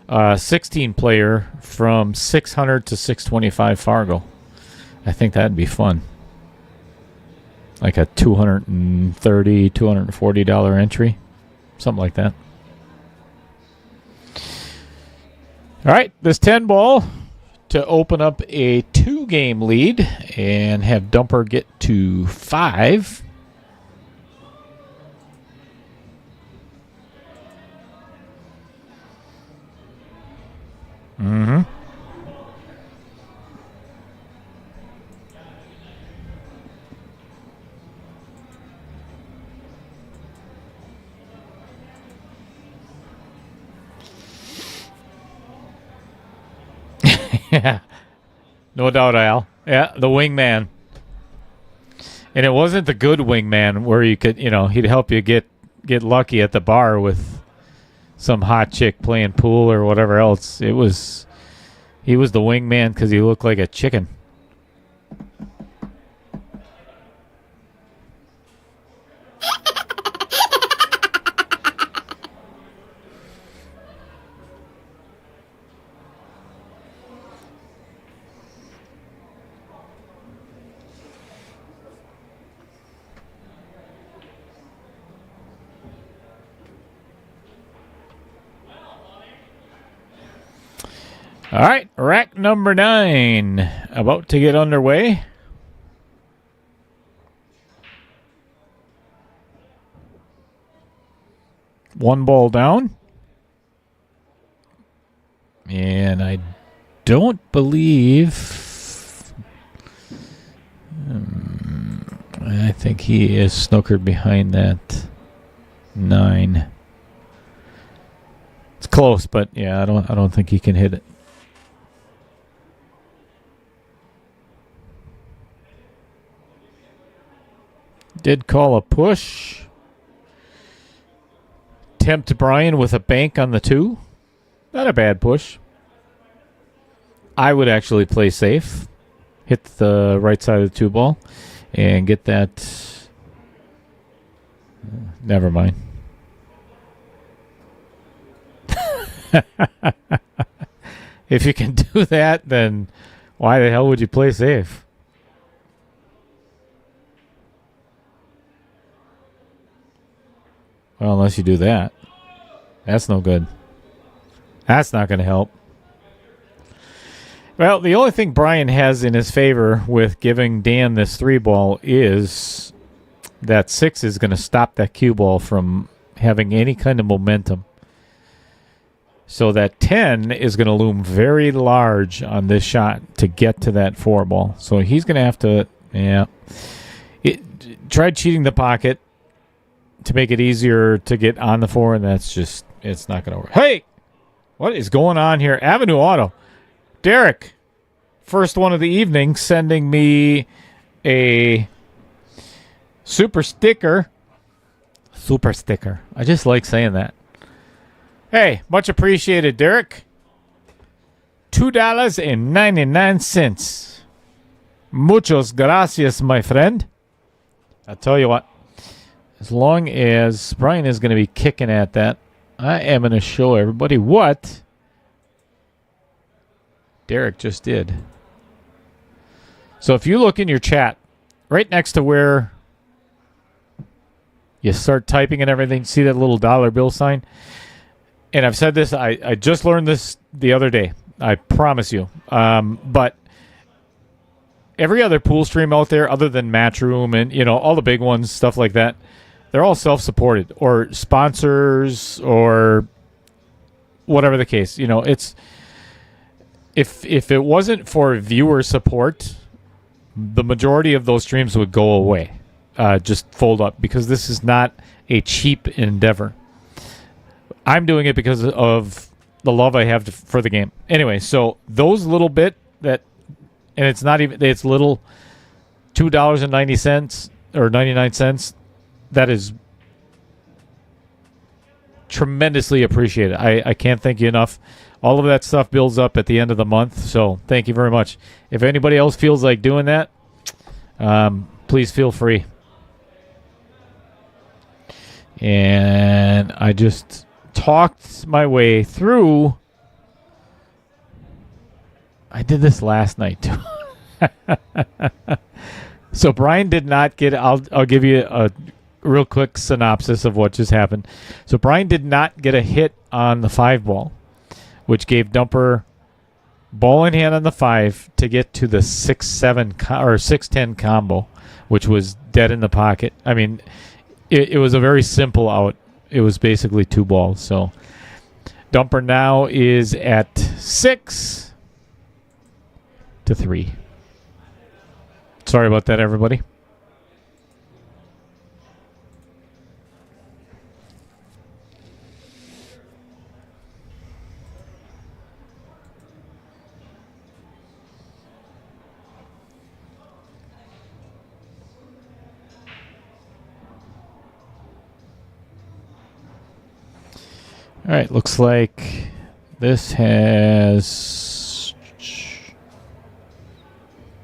16 player from 600 to 625 Fargo. I think that'd be fun. Like a $230, $240 entry. Something like that. All right, this 10 ball to open up a 2-game lead and have Dumper get to 5. Mm-hmm. Yeah, no doubt, Al. Yeah, the wingman. And it wasn't the good wingman where you could, he'd help you get lucky at the bar with some hot chick playing pool or whatever else. He was the wingman because he looked like a chicken. All right, rack number 9. about to get underway. One ball down. And I don't believe... I think he is snookered behind that 9. It's close, but yeah, I don't think he can hit it. Did call a push. Tempt Brian with a bank on the 2. Not a bad push. I would actually play safe. Hit the right side of the 2 ball and get that. Never mind. If you can do that, then why the hell would you play safe? Well, unless you do that. That's no good. That's not going to help. Well, the only thing Brian has in his favor with giving Dan this 3 ball is that 6 is going to stop that cue ball from having any kind of momentum. So that 10 is going to loom very large on this shot to get to that 4 ball. So he's going to have to, tried cheating the pocket to make it easier to get on the 4, and that's just, it's not going to work. Hey! What is going on here? Avenue Auto. Derek, first one of the evening, sending me a super sticker. Super sticker. I just like saying that. Hey, much appreciated, Derek. $2.99. Muchos gracias, my friend. I'll tell you what. As long as Brian is going to be kicking at that, I am going to show everybody what Derek just did. So if you look in your chat, right next to where you start typing and everything, see that little dollar bill sign? And I've said this, I just learned this the other day. I promise you. But every other pool stream out there, other than Matchroom and, all the big ones, stuff like that, they're all self-supported or sponsors or whatever the case. It's if it wasn't for viewer support, the majority of those streams would go away, just fold up, because this is not a cheap endeavor. I'm doing it because of the love I have for the game. Anyway, so those little bit that, and it's not even, it's little $2.90 or 99 cents. That is tremendously appreciated. I can't thank you enough. All of that stuff builds up at the end of the month, so thank you very much. If anybody else feels like doing that, please feel free. And I just talked my way through. I did this last night too. So Brian did not get, I'll give you a real quick synopsis of what just happened. So Brian did not get a hit on the 5 ball, which gave Dumper ball in hand on the 5 to get to the 6-7 or 6-10 combo, which was dead in the pocket. I mean, it was a very simple out. It was basically 2 balls. So Dumper now is at 6-3. Sorry about that, everybody. All right, looks like this has...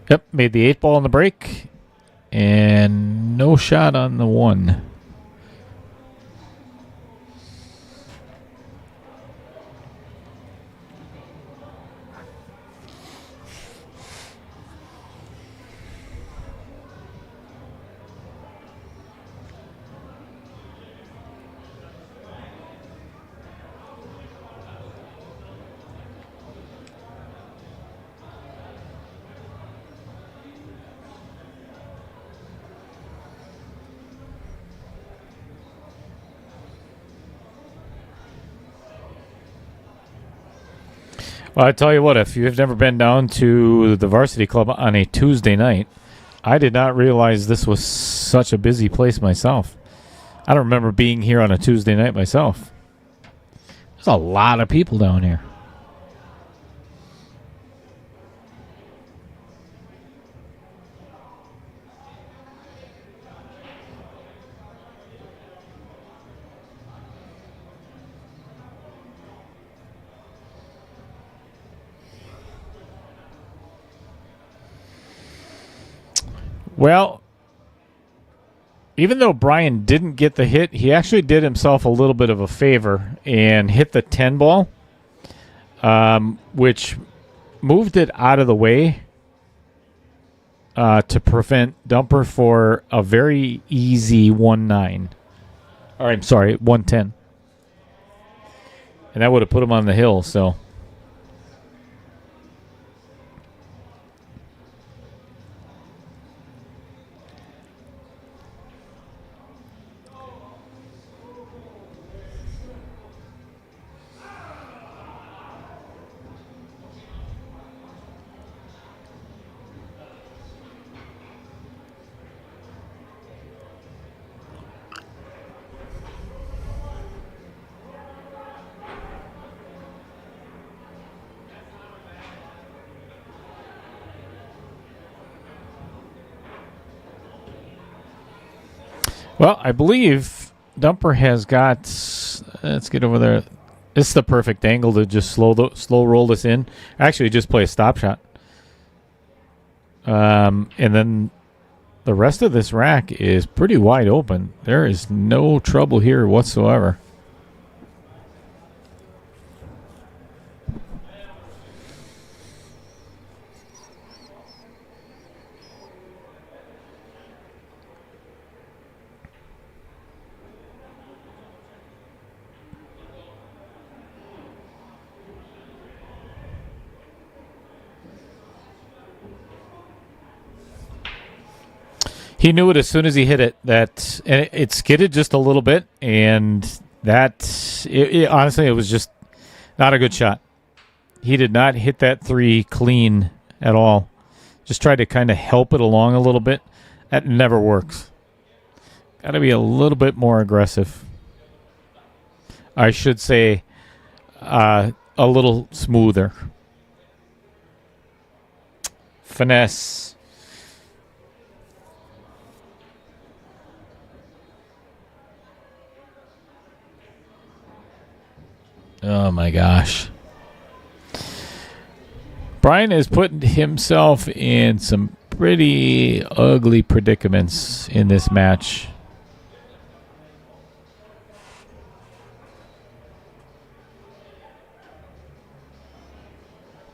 Yep, made the 8 ball on the break, and no shot on the 1. Well, I tell you what, if you've never been down to the varsity club on a Tuesday night, I did not realize this was such a busy place myself. I don't remember being here on a Tuesday night myself. There's a lot of people down here. Well, even though Brian didn't get the hit, he actually did himself a little bit of a favor and hit the 10 ball, which moved it out of the way to prevent Dumper for a very easy 1-9. Or I'm sorry, 1-10. And that would have put him on the hill, so... Well, I believe Dumper has got... Let's get over there. This is the perfect angle to just slow roll this in. Actually, just play a stop shot. And then the rest of this rack is pretty wide open. There is no trouble here whatsoever. He knew it as soon as he hit it. That it skidded just a little bit, and honestly, it was just not a good shot. He did not hit that 3 clean at all. Just tried to kind of help it along a little bit. That never works. Got to be a little bit more aggressive. I should say a little smoother. Finesse. Oh, my gosh. Brian has put himself in some pretty ugly predicaments in this match.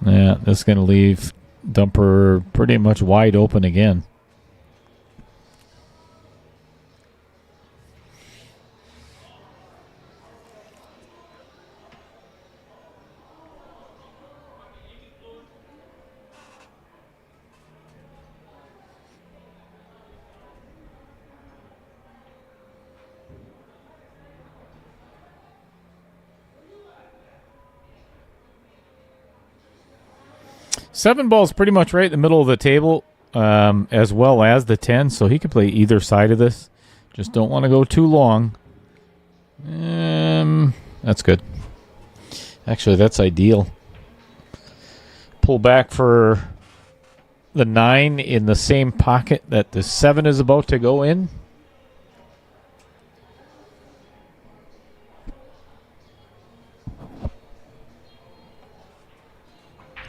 Yeah, this is going to leave Dumper pretty much wide open again. Seven ball's pretty much right in the middle of the table, as well as the 10, so he could play either side of this. Just don't want to go too long. That's good. Actually, that's ideal. Pull back for the 9 in the same pocket that the 7 is about to go in.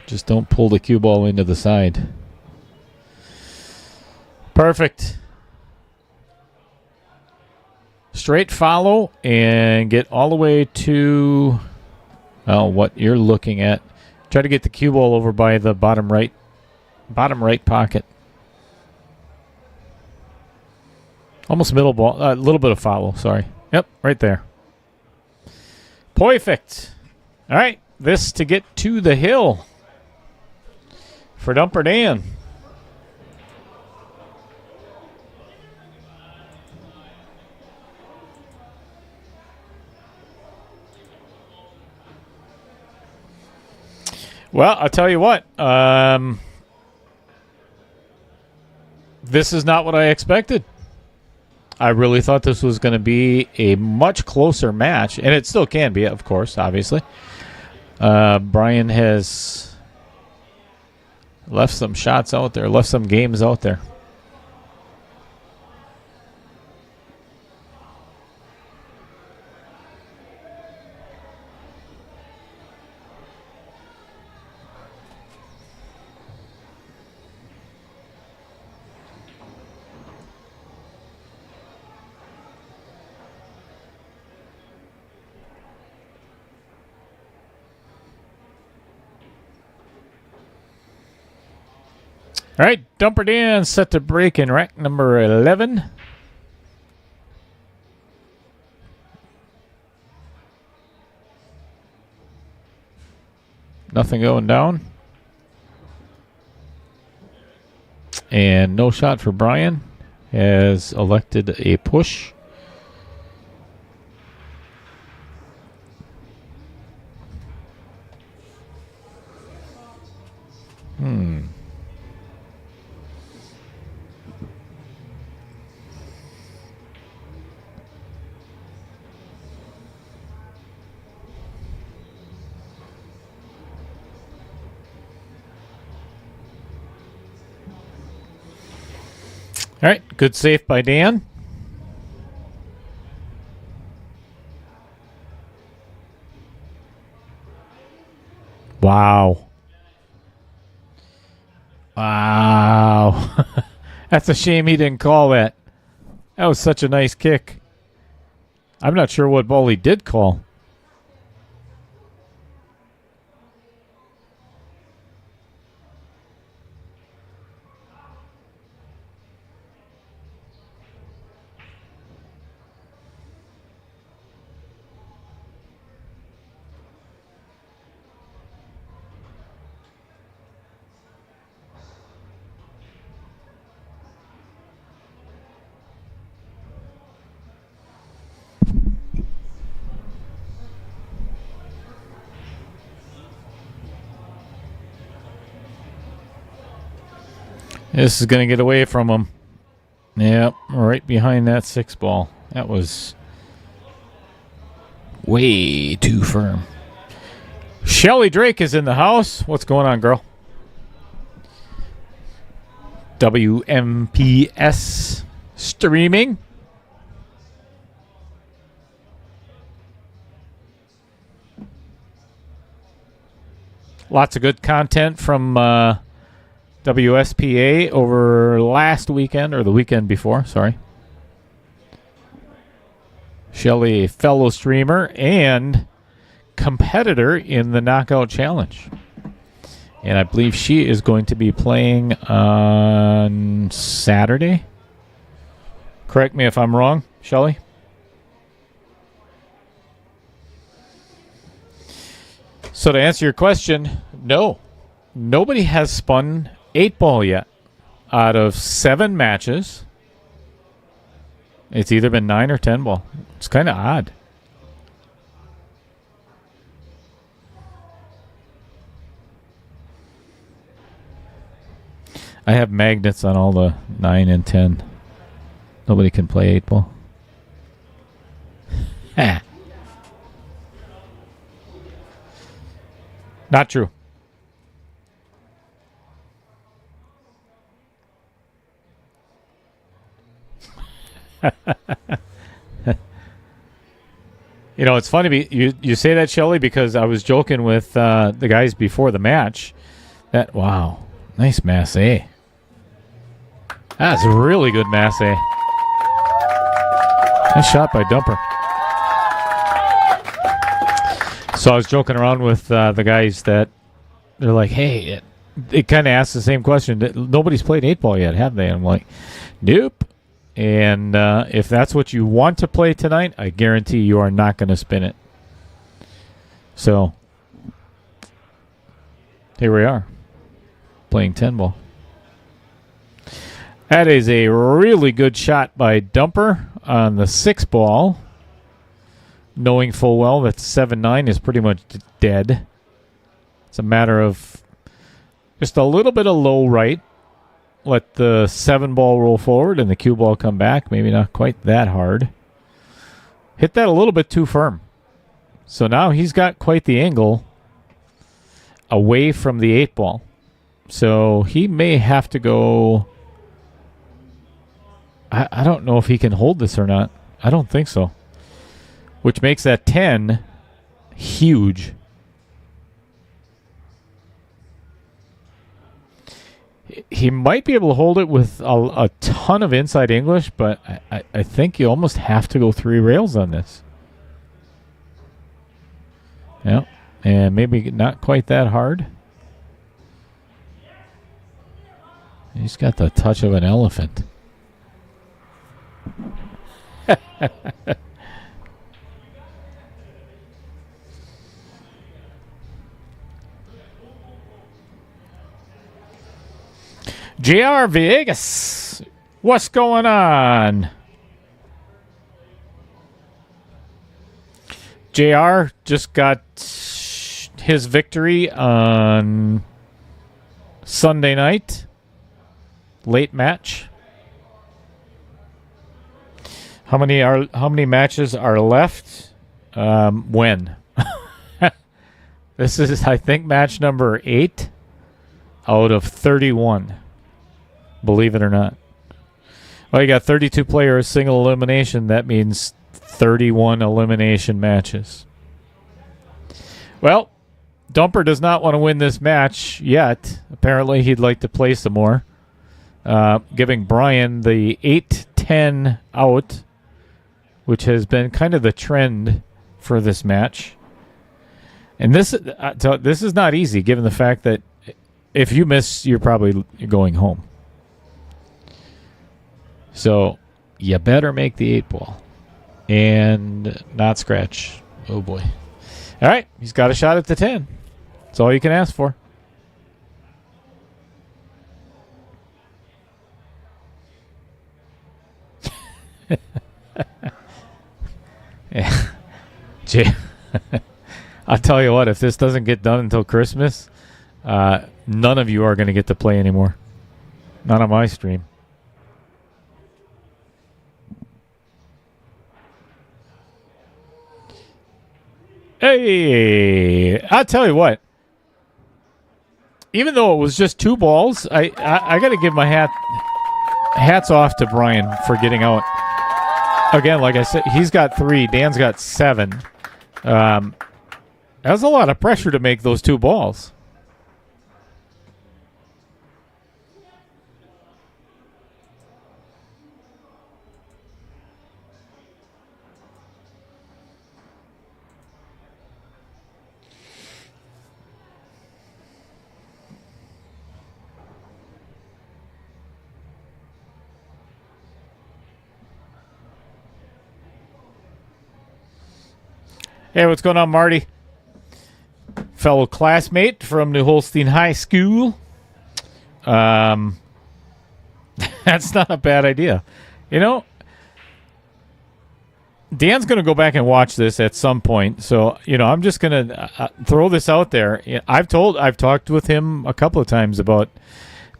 Just don't pull the cue ball into the side. Perfect. Straight follow and get all the way to what you're looking at. Try to get the cue ball over by the bottom right pocket. Almost middle ball. A little bit of follow, sorry. Yep, right there. Perfect. All right, this to get to the hill for Dumper Dan. Well, I'll tell you what. This is not what I expected. I really thought this was going to be a much closer match, and it still can be, of course, obviously. Brian has left some shots out there, left some games out there. All right, Dumper Dan set to break in rack number 11. Nothing going down. And no shot for Brian. Has elected a push. All right, good save by Dan. Wow. Wow. That's a shame he didn't call that. That was such a nice kick. I'm not sure what ball he did call. This is going to get away from him. Yep, right behind that 6 ball. That was way too firm. Shelly Drake is in the house. What's going on, girl? WMPS streaming. Lots of good content from WSPA over last weekend, or the weekend before, sorry. Shelly, a fellow streamer and competitor in the Knockout Challenge. And I believe she is going to be playing on Saturday. Correct me if I'm wrong, Shelly. So to answer your question, no. Nobody has spun 8-ball yet. Out of 7 matches, it's either been 9 or 10-ball. It's kind of odd. I have magnets on all the 9 and 10. Nobody can play 8-ball. Not true. You know, it's funny you say that, Shelly, because I was joking with the guys before the match. That, wow, nice masse. That's a really good masse. Nice shot by Dumper. So I was joking around with the guys that they're like, hey, it kind of asked the same question. Nobody's played 8-ball yet, have they? And I'm like, nope. And if that's what you want to play tonight, I guarantee you are not going to spin it. So here we are, playing 10-ball. That is a really good shot by Dumper on the 6-ball, knowing full well that 7-9 is pretty much dead. It's a matter of just a little bit of low right. Let the 7 ball roll forward and the cue ball come back. Maybe not quite that hard. Hit that a little bit too firm. So now he's got quite the angle away from the 8 ball. So he may have to go... I don't know if he can hold this or not. I don't think so. Which makes that 10 huge. He might be able to hold it with a ton of inside English, but I think you almost have to go 3 rails on this. Yeah, and maybe not quite that hard. He's got the touch of an elephant. JR Vegas, what's going on? JR just got his victory on Sunday night. Late match. How many matches are left? When? This is, I think, match number 8 out of 31. Believe it or not. Well, you got 32 players, single elimination. That means 31 elimination matches. Well, Dumper does not want to win this match yet. Apparently, he'd like to play some more. Giving Brian the 8-10 out, which has been kind of the trend for this match. And this is not easy, given the fact that if you miss, you're probably going home. So you better make the 8 ball and not scratch. Oh boy. All right, he's got a shot at the 10. That's all you can ask for. Yeah. I'll tell you what, if this doesn't get done until Christmas, none of you are going to get to play anymore. Not on my stream. Hey, I'll tell you what. Even though it was just 2 balls, I got to give my hats off to Brian for getting out. Again, like I said, he's got 3. Dan's got 7. That was a lot of pressure to make those 2 balls. Hey, what's going on, Marty? Fellow classmate from New Holstein High School. That's not a bad idea. You know, Dan's going to go back and watch this at some point. So, you know, I'm just going to throw this out there. I've talked with him a couple of times about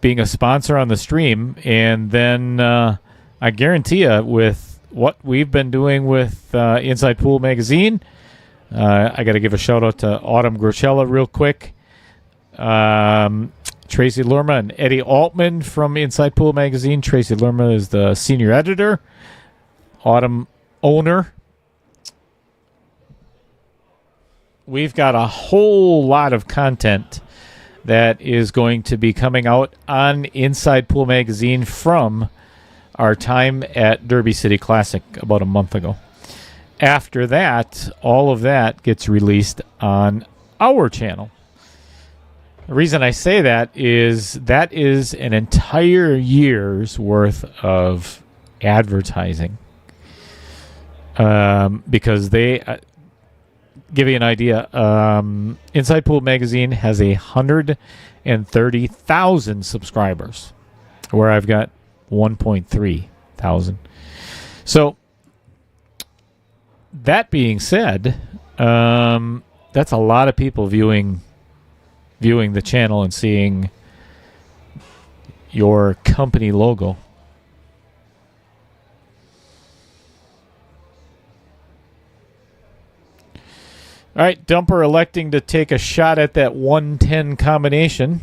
being a sponsor on the stream. And then I guarantee you, with what we've been doing with Inside Pool Magazine, I got to give a shout out to Autumn Grochella real quick. Tracy Lerma and Eddie Altman from Inside Pool Magazine. Tracy Lerma is the senior editor. Autumn owner. We've got a whole lot of content that is going to be coming out on Inside Pool Magazine from our time at Derby City Classic about a month ago. After that, all of that gets released on our channel. The reason I say that is an entire year's worth of advertising. Because they give you an idea. Inside Pool Magazine has 130,000 subscribers, where I've got 1.3 thousand. So that being said, that's a lot of people viewing viewing the channel and seeing your company logo. All right, Dumper electing to take a shot at that 110 combination.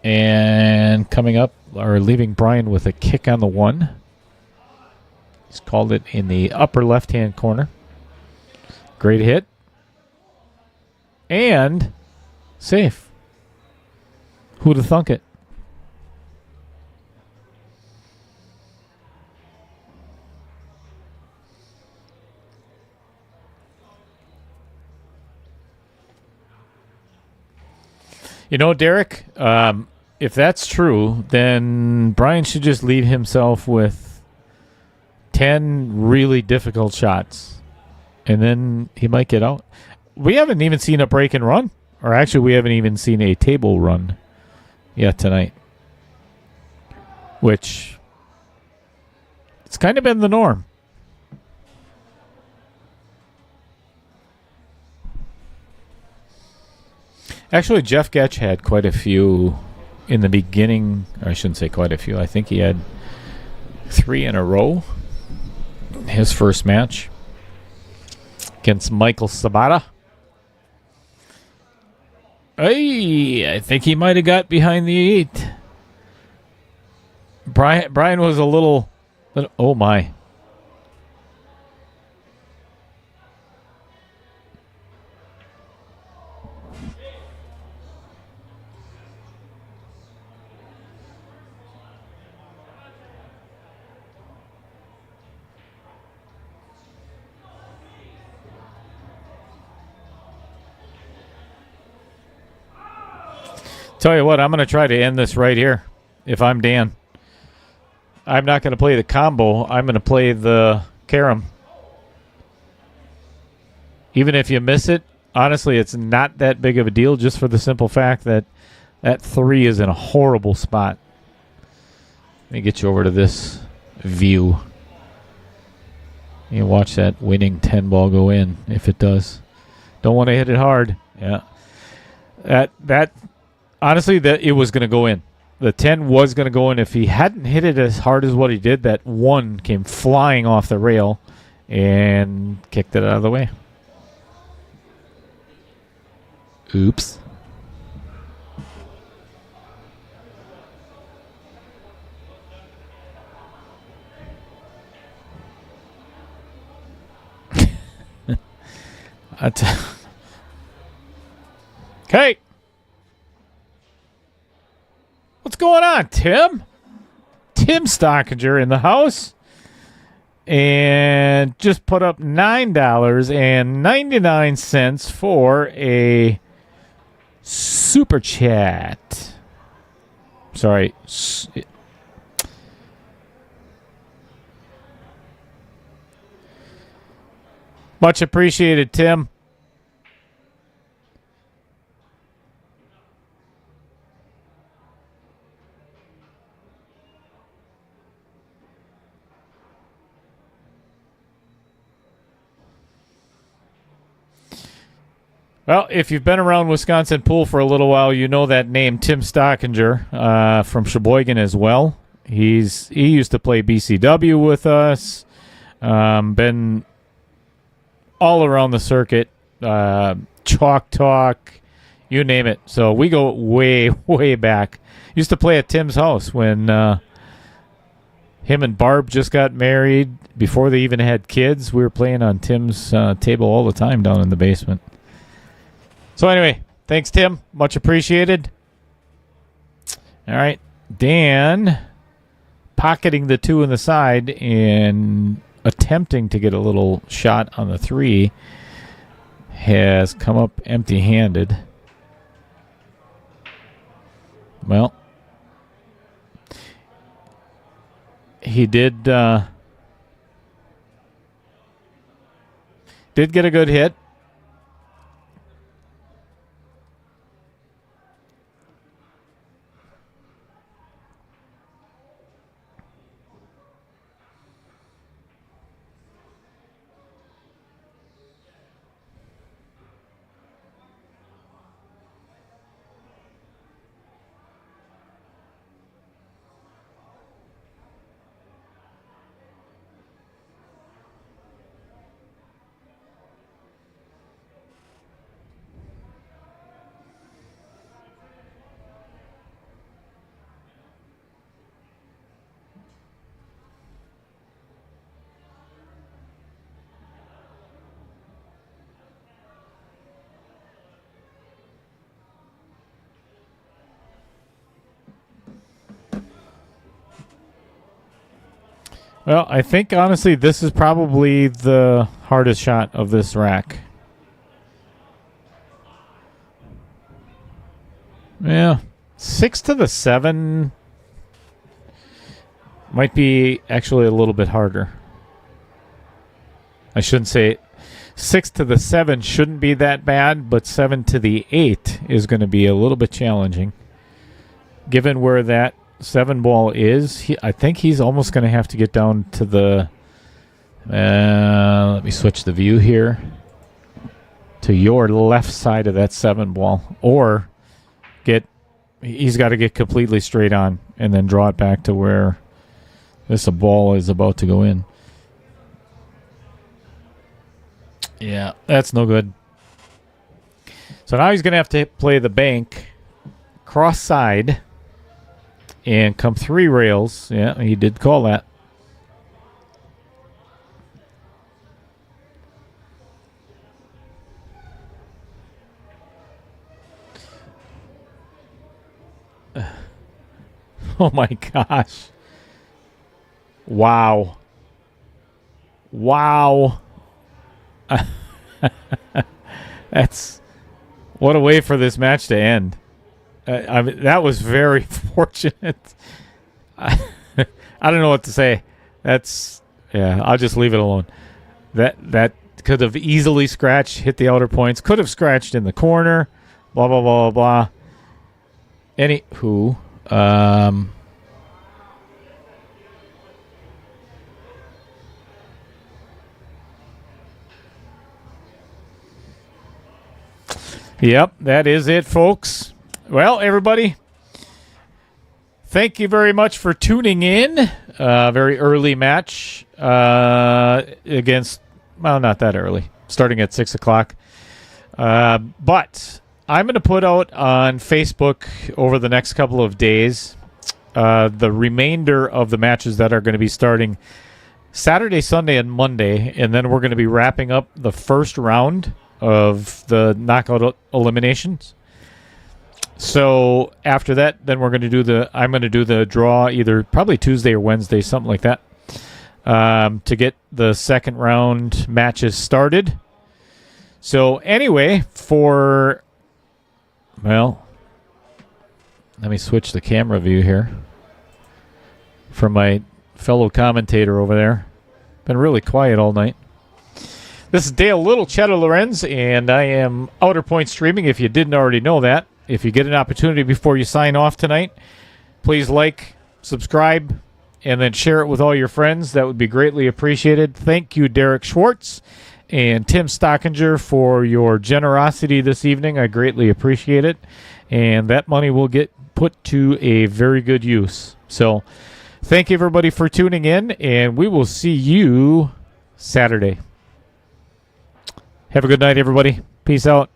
And coming up, or leaving Brian with a kick on the 1. He's called it in the upper left-hand corner. Great hit. And safe. Who'd have thunk it? You know, Derek, if that's true, then Brian should just leave himself with 10 really difficult shots, and then he might get out. We haven't even seen a break and run, or actually we haven't even seen a table run yet tonight, which it's kind of been the norm. Actually, Jeff Getch had quite a few in the beginning. Or I shouldn't say quite a few. I think he had 3 in a row. His first match against Michael Sabata. Hey, I think he might have got behind the 8. Brian was a little oh my. Tell you what, I'm going to try to end this right here if I'm Dan. I'm not going to play the combo. I'm going to play the carom. Even if you miss it, honestly, it's not that big of a deal just for the simple fact that that 3 is in a horrible spot. Let me get you over to this view. You watch that winning 10 ball go in if it does. Don't want to hit it hard. Yeah. That honestly, that it was going to go in. The 10 was going to go in. If he hadn't hit it as hard as what he did, that 1 came flying off the rail and kicked it out of the way. Oops. Okay. What's going on, Tim? Tim Stockinger in the house. And just put up $9.99 for a super chat. Sorry. Much appreciated, Tim. Well, if you've been around Wisconsin pool for a little while, you know that name, Tim Stockinger, from Sheboygan as well. He used to play BCW with us. Been all around the circuit, Chalk Talk, you name it. So we go way, way back. Used to play at Tim's house when him and Barb just got married. Before they even had kids, we were playing on Tim's table all the time down in the basement. So anyway, thanks, Tim. Much appreciated. All right. Dan, pocketing the 2 in the side and attempting to get a little shot on the 3, has come up empty-handed. Well, he did get a good hit. Well, I think, honestly, this is probably the hardest shot of this rack. Yeah. 6 to the 7 might be actually a little bit harder. I shouldn't say 6 to the 7 shouldn't be that bad, but 7 to the 8 is going to be a little bit challenging. Given where that 7 ball is, I think he's almost going to have to get down to the... let me switch the view here. To your left side of that 7 ball. Or he's got to get completely straight on and then draw it back to where this ball is about to go in. Yeah, that's no good. So now he's going to have to play the bank cross side and come 3 rails. Yeah, he did call that. Oh my gosh. Wow. Wow. That's what a way for this match to end. I mean, that was very fortunate. I don't know what to say. I'll just leave it alone. That could have easily scratched, hit the outer points, could have scratched in the corner, blah, blah, blah, blah. Anywho, yep, that is it, folks. Well, everybody, thank you very much for tuning in. Very early match against, well, not that early, starting at 6 o'clock. But I'm going to put out on Facebook over the next couple of days the remainder of the matches that are going to be starting Saturday, Sunday, and Monday, and then we're going to be wrapping up the first round of the knockout eliminations. So after that, then I'm going to do the draw either probably Tuesday or Wednesday, something like that, to get the second round matches started. So anyway, let me switch the camera view here from my fellow commentator over there. Been really quiet all night. This is Dale Little, Cheddar Lorenz, and I am Outer Point streaming, if you didn't already know that. If you get an opportunity before you sign off tonight, please like, subscribe, and then share it with all your friends. That would be greatly appreciated. Thank you, Derek Schwartz and Tim Stockinger, for your generosity this evening. I greatly appreciate it. And that money will get put to a very good use. So thank you, everybody, for tuning in, and we will see you Saturday. Have a good night, everybody. Peace out.